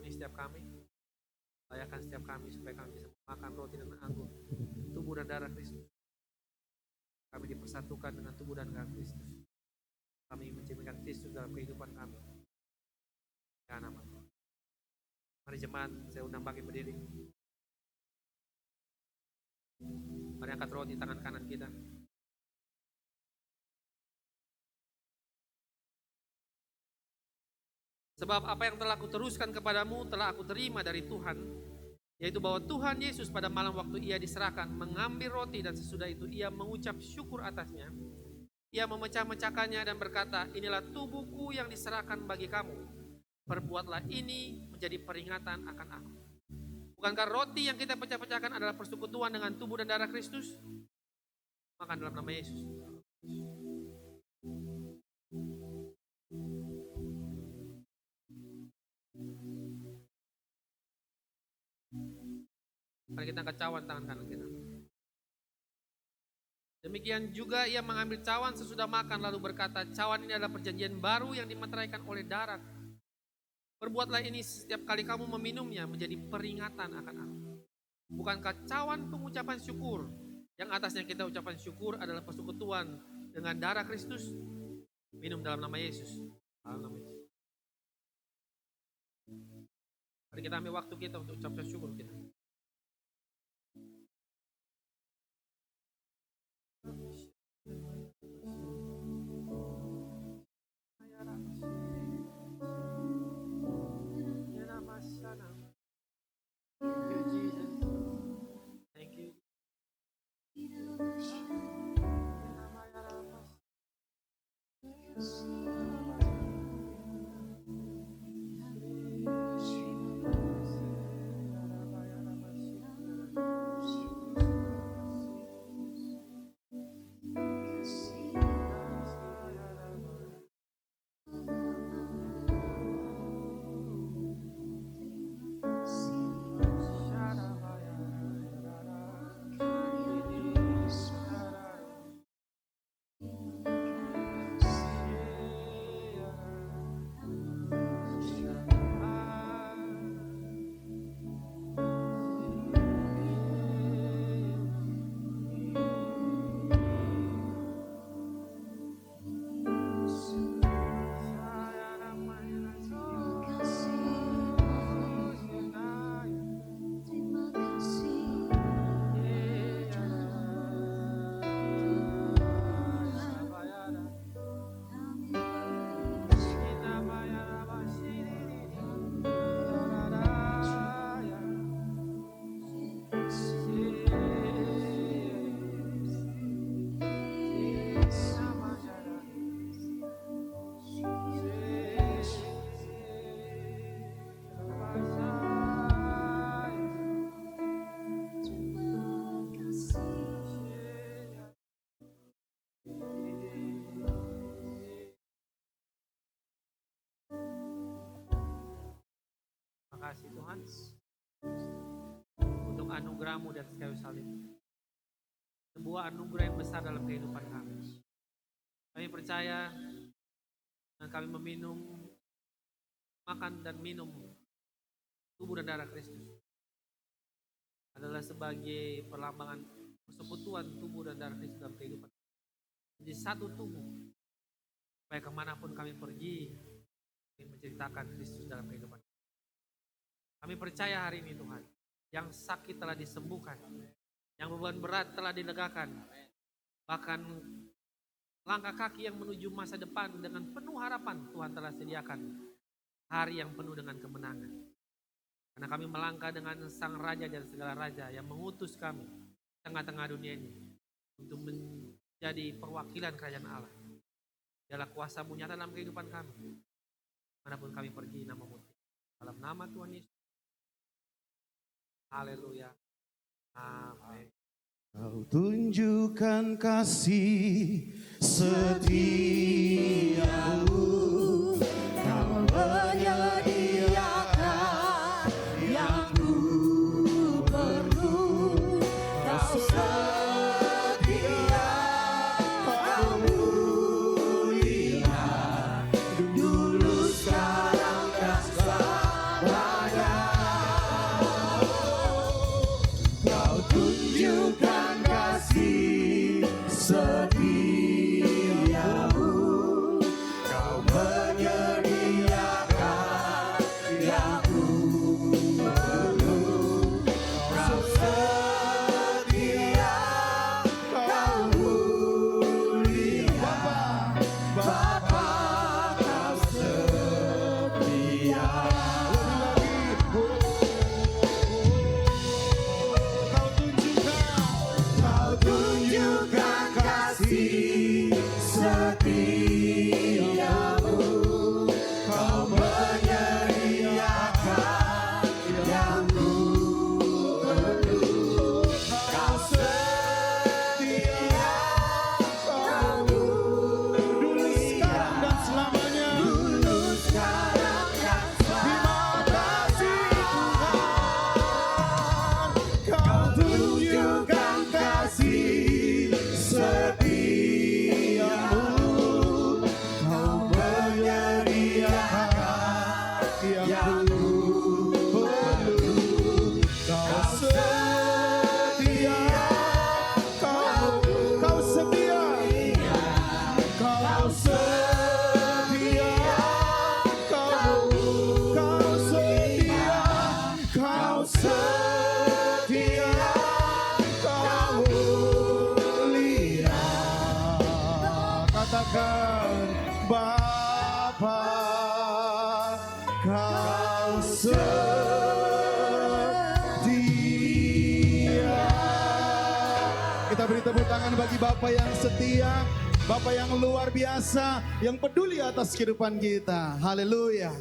memenuhi setiap kami. Layakan setiap kami supaya kami bisa makan roti dan anggur, tubuh dan darah Kristus. Kami dipersatukan dengan tubuh dan darah Kristus. Kami mencerminkan Kristus dalam kehidupan kami. Ya nama. Mari jemaat, saya undang bagi berdiri. Mari angkat roti tangan kanan kita. Sebab apa yang telah aku teruskan kepadamu telah aku terima dari Tuhan, yaitu bahwa Tuhan Yesus pada malam waktu ia diserahkan mengambil roti dan sesudah itu ia mengucap syukur atasnya. Ia memecah-mecahkannya dan berkata, inilah tubuhku yang diserahkan bagi kamu. Perbuatlah ini menjadi peringatan akan aku. Bukankah roti yang kita pecah-pecahkan adalah persekutuan dengan tubuh dan darah Kristus? Makan dalam nama Yesus. Mari kita angkat cawan tangan kanan kita. Demikian juga ia mengambil cawan sesudah makan lalu berkata, cawan ini adalah perjanjian baru yang dimeteraikan oleh darah. Perbuatlah ini setiap kali kamu meminumnya menjadi peringatan akan aku. Bukankah cawan pengucapan syukur yang atasnya kita ucapan syukur adalah persekutuan dengan darah Kristus? Minum dalam nama Yesus. Dalam nama Yesus. Mari kita ambil waktu kita untuk ucapkan syukur kita. Terima kasih Tuhan untuk anugerah-Mu di atas kayu salib. Sebuah anugerah yang besar dalam kehidupan kami. Kami percaya dan kami makan dan minum tubuh dan darah Kristus adalah sebagai perlambangan persekutuan tubuh dan darah Kristus dalam kehidupan. Jadi satu tubuh, supaya kemanapun kami pergi, kami menceritakan Kristus dalam kehidupan. Kami percaya hari ini Tuhan, yang sakit telah disembuhkan, yang beban berat telah dilegakan, bahkan langkah kaki yang menuju masa depan dengan penuh harapan Tuhan telah sediakan hari yang penuh dengan kemenangan. Karena kami melangkah dengan Sang Raja dan segala Raja yang mengutus kami di tengah-tengah dunia ini untuk menjadi perwakilan kerajaan Allah. Dialah kuasa-Mu nyata dalam kehidupan kami. Manapun kami pergi, nama-Mu. Dalam nama Tuhan Yesus. Haleluya. Amin. Kau tunjukkan kasih setiamu, Kau menyediakan yang ku perlu, Kau setia, Kau mulia, dulu sekarang dan selamanya. setia, kau mulia. Katakan Bapa, kau setia. Kita beri tepuk tangan bagi Bapa yang setia, Bapa yang luar biasa, yang peduli atas kehidupan kita. Haleluya.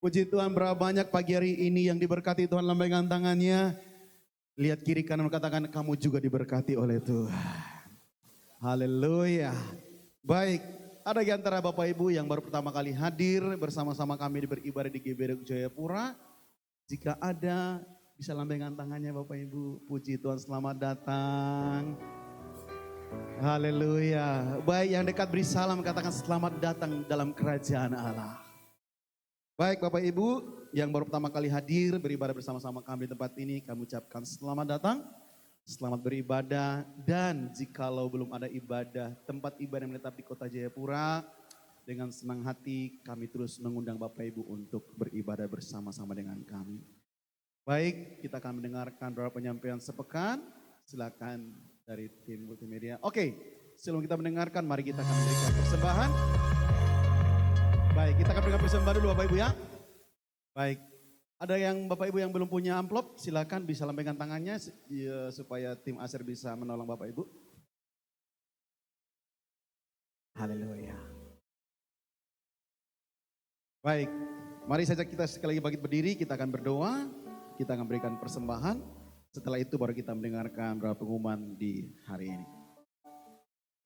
Puji Tuhan, berapa banyak pagi hari ini yang diberkati Tuhan, lambaikan tangannya. Lihat kiri kanan, katakan kamu juga diberkati oleh Tuhan. Haleluya. Baik, ada di antara Bapak Ibu yang baru pertama kali hadir bersama-sama kami beribadah di GBI Jayapura. Jika ada, bisa lambaikan tangannya Bapak Ibu. Puji Tuhan, selamat datang. Haleluya. Baik, yang dekat beri salam, katakan selamat datang dalam kerajaan Allah. Baik Bapak Ibu yang baru pertama kali hadir beribadah bersama-sama kami di tempat ini, kami ucapkan selamat datang, selamat beribadah. Dan jikalau belum ada ibadah, tempat ibadah yang menetap di kota Jayapura, dengan senang hati kami terus mengundang Bapak Ibu untuk beribadah bersama-sama dengan kami. Baik, kita akan mendengarkan beberapa penyampaian sepekan, silakan dari tim multimedia. Oke, sebelum kita mendengarkan, mari kita akan memberikan persembahan. Baik, kita akan berikan persembahan dulu Bapak Ibu ya. Baik, ada yang Bapak Ibu yang belum punya amplop, silakan bisa lambaikan tangannya supaya tim Aser bisa menolong Bapak Ibu. Haleluya. Baik, mari saja kita sekali lagi bangkit berdiri, kita akan berdoa, kita akan berikan persembahan. Setelah itu baru kita mendengarkan beberapa pengumuman di hari ini.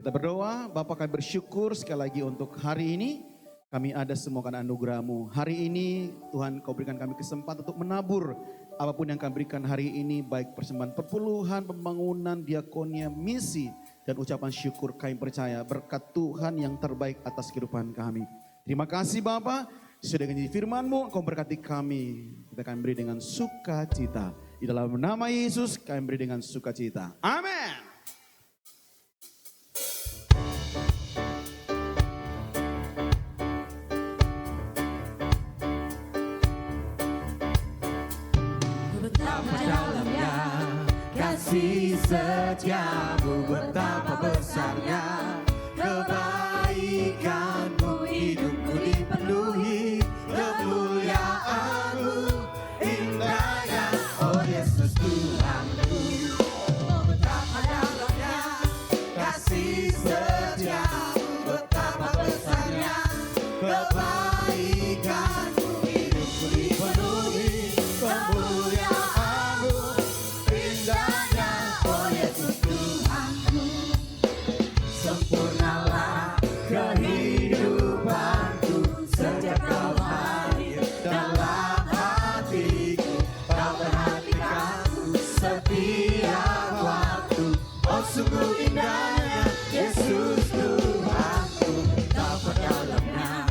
Kita berdoa, Bapak kami bersyukur sekali lagi untuk hari ini. Kami ada semua karena anugerah-Mu. Hari ini Tuhan Kau berikan kami kesempatan untuk menabur apapun yang kami berikan hari ini. Baik persembahan perpuluhan, pembangunan, diakonia, misi. Dan ucapan syukur kami percaya berkat Tuhan yang terbaik atas kehidupan kami. Terima kasih Bapa. Sudah dengan firman-Mu Kau berkati kami. Kita akan beri dengan sukacita. Di dalam nama Yesus kami beri dengan sukacita. Amin. Kasih setiamu, betapa besarnya kebaikanmu, hidupku dipenuhi kemuliaanmu, indahnya oh Yesus Tuhanku. Oh betapa dalamnya kasih setiamu, betapa besarnya kebaikanmu, hidupku dipenuhi kemuliaanmu, indahnya oh Yesus Tuhanku. Sempurnalah kehidupanku sejak Kau hadir dalam hatiku. Kau perhatikanku setiap waktu. Oh sungguh indahnya Yesus Tuhanku. Betapa dalamnya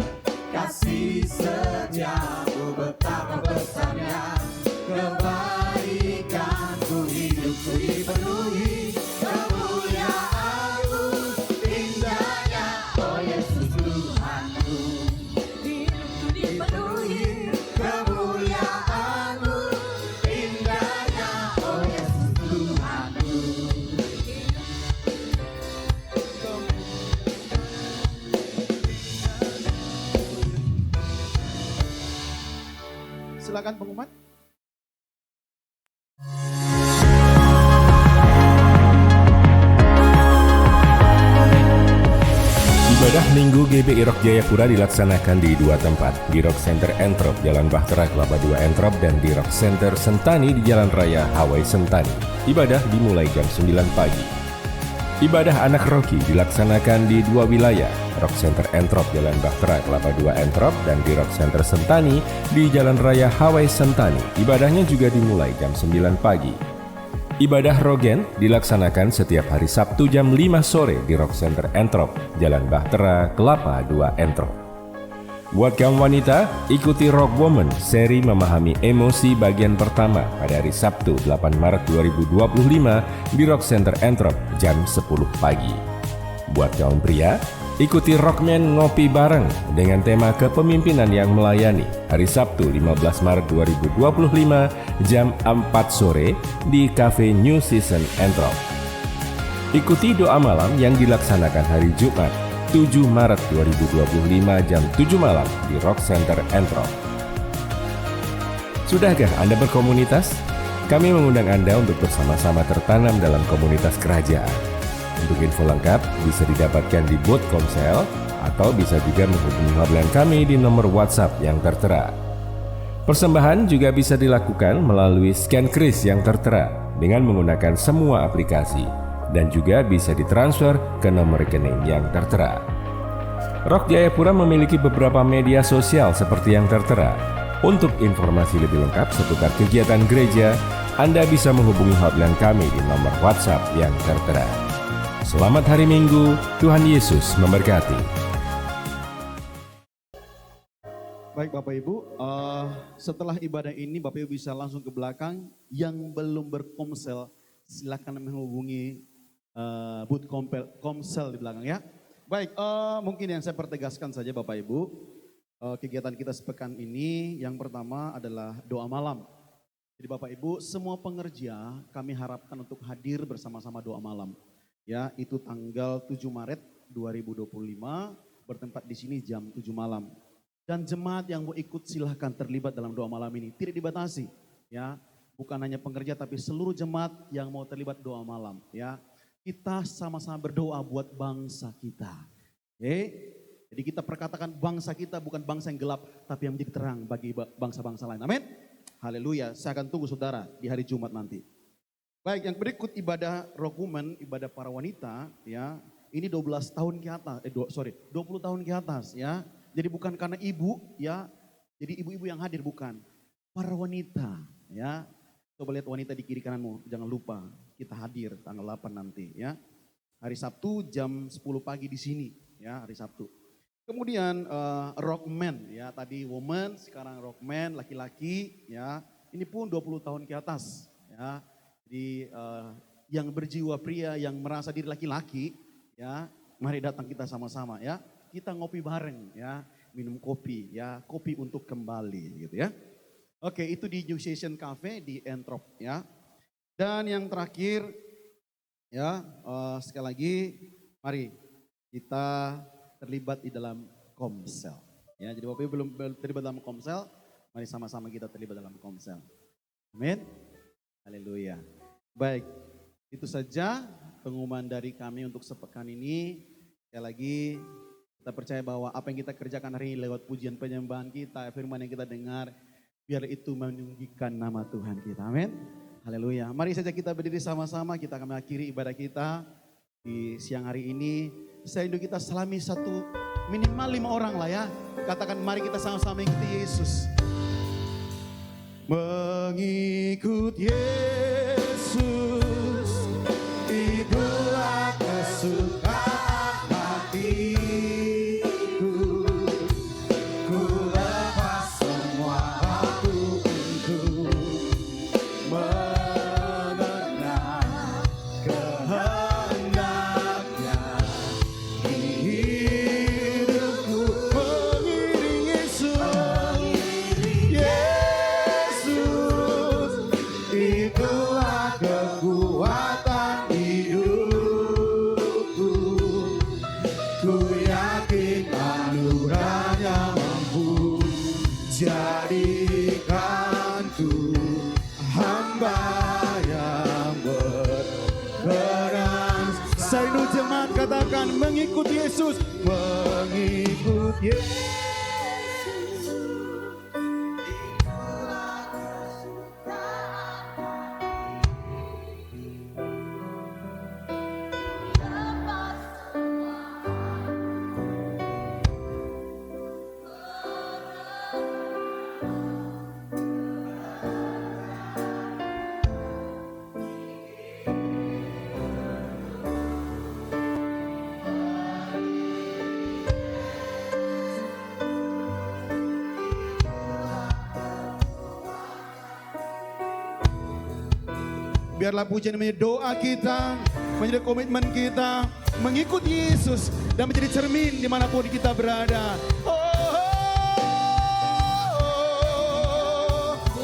kasih setiamu, betapa besarnya kebaikanku, hidupku dipenuhi kemuliaanmu, indahnya oh Yesus Tuhanku. Hidupku dipenuhi kemuliaanmu, indahnya oh Yesus Tuhanku. Silakan pengumuman. Ibadah Minggu GBI Rock Jayapura dilaksanakan di dua tempat, di Rock Center Entrop Jalan Bahtera Kelapa 2 Entrop dan di Rock Center Sentani di Jalan Raya Hawaii Sentani. Ibadah dimulai jam 9 pagi. Ibadah anak Rocky dilaksanakan di dua wilayah, Rock Center Entrop Jalan Bahtera Kelapa 2 Entrop dan di Rock Center Sentani di Jalan Raya Hawaii Sentani. Ibadahnya juga dimulai jam 9 pagi. Ibadah Rogen dilaksanakan setiap hari Sabtu jam 5 sore di Rock Center Entrop, Jalan Bahtera, Kelapa 2 Entrop. Buat kaum wanita, ikuti Rock Woman seri Memahami Emosi bagian pertama pada hari Sabtu 8 Maret 2025 di Rock Center Entrop jam 10 pagi. Buat kaum pria, Ikuti Rockman Ngopi Bareng dengan tema Kepemimpinan yang Melayani hari Sabtu 15 Maret 2025 jam 4 sore di Cafe New Season Entrop. Ikuti doa malam yang dilaksanakan hari Jumat 7 Maret 2025 jam 7 malam di Rock Center Entrop. Sudahkah Anda berkomunitas? Kami mengundang Anda untuk bersama-sama tertanam dalam komunitas kerajaan. Untuk info lengkap bisa didapatkan di booth Komsel atau bisa juga menghubungi hotline kami di nomor WhatsApp yang tertera. Persembahan juga bisa dilakukan melalui scan kris yang tertera dengan menggunakan semua aplikasi dan juga bisa ditransfer ke nomor rekening yang tertera. Rock Jayapura memiliki beberapa media sosial seperti yang tertera. Untuk informasi lebih lengkap seputar kegiatan gereja, Anda bisa menghubungi hotline kami di nomor WhatsApp yang tertera. Selamat hari Minggu, Tuhan Yesus memberkati. Baik Bapak Ibu, setelah ibadah ini Bapak Ibu bisa langsung ke belakang. Yang belum berkomsel silakan menghubungi booth komsel di belakang ya. Baik, mungkin yang saya pertegaskan saja Bapak Ibu, kegiatan kita sepekan ini yang pertama adalah doa malam. Jadi Bapak Ibu, semua pengerja kami harapkan untuk hadir bersama-sama doa malam. Ya, itu tanggal 7 Maret 2025 bertempat di sini jam 7 malam. Dan jemaat yang mau ikut silahkan terlibat dalam doa malam ini, tidak dibatasi. Ya, bukan hanya pengerja tapi seluruh jemaat yang mau terlibat doa malam. Ya, kita sama-sama berdoa buat bangsa kita. Jadi kita perkatakan bangsa kita bukan bangsa yang gelap tapi yang menjadi terang bagi bangsa-bangsa lain. Amin. Haleluya. Saya akan tunggu saudara di hari Jumat nanti. Baik, yang berikut ibadah Rock Women, ibadah para wanita, ya. Ini 12 tahun ke atas, 20 tahun ke atas, ya. Jadi bukan karena ibu, ya. Jadi ibu-ibu yang hadir bukan. Para wanita, ya. Coba lihat wanita di kiri kananmu, jangan lupa kita hadir tanggal 8 nanti, ya. Hari Sabtu jam 10 pagi di sini, ya, hari Sabtu. Kemudian Rockman, ya. Tadi woman, sekarang Rockman, laki-laki, ya. Ini pun 20 tahun ke atas, ya. Jadi yang berjiwa pria, yang merasa diri laki-laki, ya, mari datang kita sama-sama ya. Kita ngopi bareng ya, minum kopi ya, kopi untuk kembali gitu ya. Oke, itu di New Station Cafe di Entrop ya. Dan yang terakhir ya, sekali lagi mari kita terlibat di dalam Komsel. Ya, jadi Bapak Ibu belum terlibat dalam Komsel, mari sama-sama kita terlibat dalam Komsel. Amin. Haleluya. Baik, itu saja pengumuman dari kami untuk sepekan ini. Sekali lagi kita percaya bahwa apa yang kita kerjakan hari ini lewat pujian penyembahan kita, firman yang kita dengar, biar itu meninggikan nama Tuhan kita. Amin. Haleluya. Mari saja kita berdiri sama-sama, kita akan mengakhiri ibadah kita di siang hari ini. Saya rindu kita selami satu minimal 5 orang lah ya. Katakan mari kita sama-sama mengikuti Yesus. Mengikut Yesus, itulah kesukaan hatiku. Ku lepas semua waktu untuk mengenal kehendaknya di hidupku. Mengiring Yesus, itulah kekuatan hidupku. Ku yakin anugerahnya mampu jadikanku hamba yang berkenan. Saya rindu jemaat katakan mengikut Yesus, mengikut Yesus. Biarlah pujian menjadi doa kita. menjadi komitmen kita mengikut Yesus dan menjadi cermin dimanapun kita berada.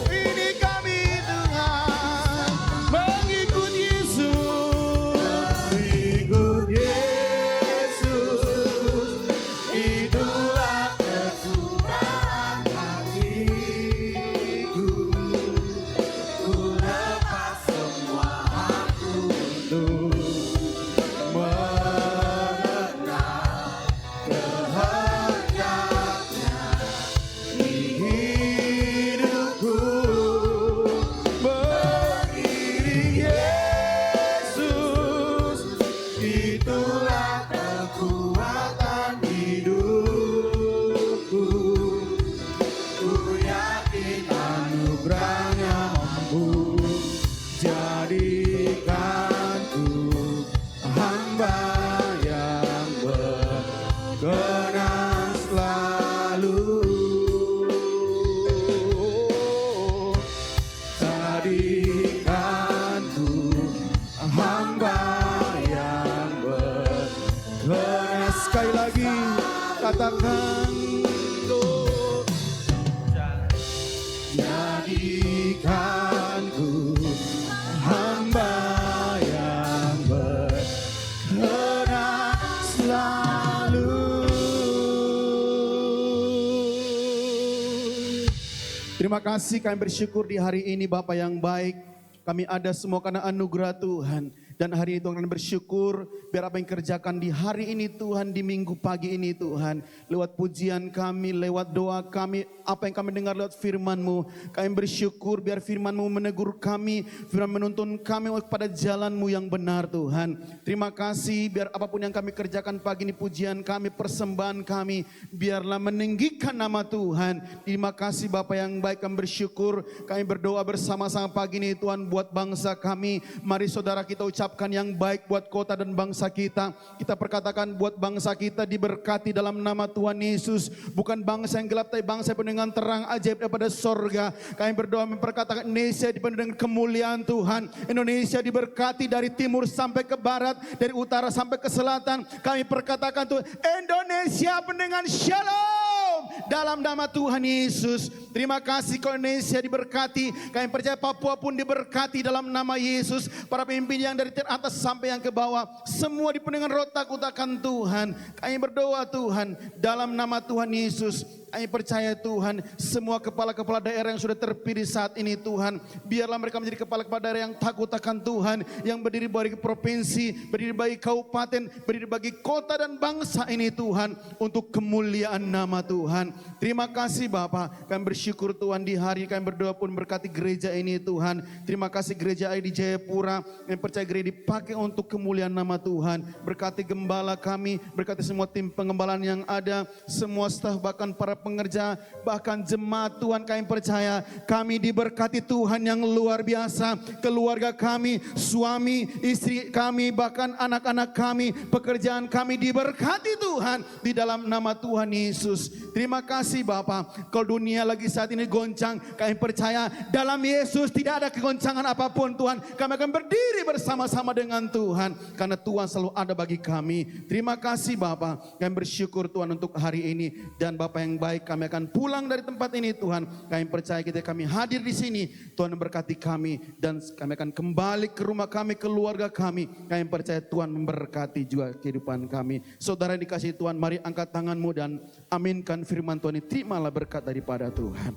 Ini kami Tuhan, mengikut Yesus, mengikut Yesus, itulah kesudahan hatiku. Ku lepas semua aku untuk mengenal kehendaknya di hidupku. Mengiring Yesus, itulah kekuatan hidupku. Ku yakin anugerahnya mampu jadikanku hamba yang berkenan selalu. Jadikanku hamba yang berkenan. Sekali lagi katakan, jadikanku hamba yang berkenan selalu. Terima kasih, kami bersyukur di hari ini Bapa yang baik. Kami ada semua karena anugerah Tuhan. Dan hari ini Tuhan kami bersyukur biar apa yang kerjakan di hari ini Tuhan, di minggu pagi ini Tuhan. Lewat pujian kami, lewat doa kami, apa yang kami dengar lewat firman-Mu. Kami bersyukur biar firman-Mu menegur kami, firman menuntun kami kepada jalan-Mu yang benar Tuhan. Terima kasih biar apapun yang kami kerjakan pagi ini, pujian kami, persembahan kami, biarlah meninggikan nama Tuhan. Terima kasih Bapa yang baik, kami bersyukur. Kami berdoa bersama-sama pagi ini Tuhan buat bangsa kami. Mari saudara kita ucapkan yang baik buat kota dan bangsa kita. Kita perkatakan buat bangsa kita diberkati dalam nama Tuhan Yesus. Bukan bangsa yang gelap, tapi bangsa yang penuh dengan terang ajaib daripada sorga. Kami berdoa memperkatakan Indonesia dipenuhi dengan kemuliaan Tuhan. Indonesia diberkati dari timur sampai ke barat, dari utara sampai ke selatan. Kami perkatakan Tuhan, Indonesia penuh dengan shalom dalam nama Tuhan Yesus. Terima kasih kalau Indonesia diberkati. Kami percaya Papua pun diberkati dalam nama Yesus. Para pemimpin yang dari atas sampai yang ke bawah, semua dipenuhi dengan roh takut akan Tuhan. Kami berdoa Tuhan dalam nama Tuhan Yesus. Kami percaya Tuhan, semua kepala-kepala daerah yang sudah terpilih saat ini Tuhan, biarlah mereka menjadi kepala-kepala daerah yang takut akan Tuhan, yang berdiri bagi provinsi, berdiri bagi kabupaten, berdiri bagi kota dan bangsa ini Tuhan, untuk kemuliaan nama Tuhan. Terima kasih Bapa, kami bersyukur Tuhan di hari kami berdoa pun berkati gereja ini Tuhan. Terima kasih gereja di Jayapura, yang percaya gereja dipakai untuk kemuliaan nama Tuhan. Berkati gembala kami, berkati semua tim pengembalaan yang ada, semua staf bahkan para pengerja, bahkan jemaat Tuhan. Kami percaya kami diberkati Tuhan yang luar biasa. Keluarga kami, suami, istri kami, bahkan anak-anak kami, pekerjaan kami diberkati Tuhan di dalam nama Tuhan Yesus. Terima kasih Bapa. Kalau dunia lagi saat ini goncang, kami percaya dalam Yesus tidak ada kegoncangan apapun Tuhan. Kami akan berdiri bersama-sama dengan Tuhan, karena Tuhan selalu ada bagi kami. Terima kasih Bapa. Kami bersyukur Tuhan untuk hari ini. Dan Bapa yang baik, kami akan pulang dari tempat ini Tuhan. Kami percaya ketika kami hadir di sini, Tuhan memberkati kami. Dan kami akan kembali ke rumah kami, keluarga kami. Kami percaya Tuhan memberkati juga kehidupan kami. Saudara yang dikasihi Tuhan, mari angkat tanganmu dan aminkan firman Tuhan ini. Terimalah berkat daripada Tuhan.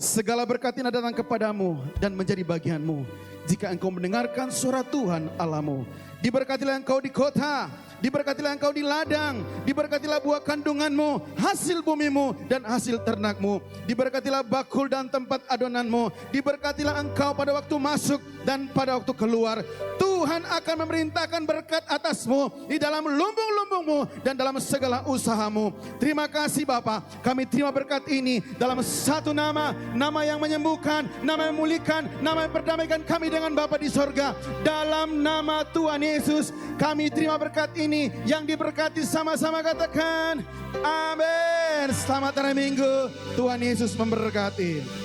Segala berkat ini datang kepadamu dan menjadi bagianmu jika engkau mendengarkan suara Tuhan Allahmu. Diberkatilah engkau di kota, diberkatilah engkau di ladang, diberkatilah buah kandunganmu, hasil bumimu dan hasil ternakmu. Diberkatilah bakul dan tempat adonanmu, diberkatilah engkau pada waktu masuk dan pada waktu keluar. Tuhan akan memerintahkan berkat atasmu di dalam lumbung-lumbungmu dan dalam segala usahamu. Terima kasih Bapa, kami terima berkat ini dalam satu nama, nama yang menyembuhkan, nama yang memulihkan, nama yang perdamaikan kami dengan Bapa di sorga. Dalam nama Tuhan Yesus, kami terima berkat ini yang diberkati, sama-sama katakan amin. Selamat hari Minggu, Tuhan Yesus memberkati.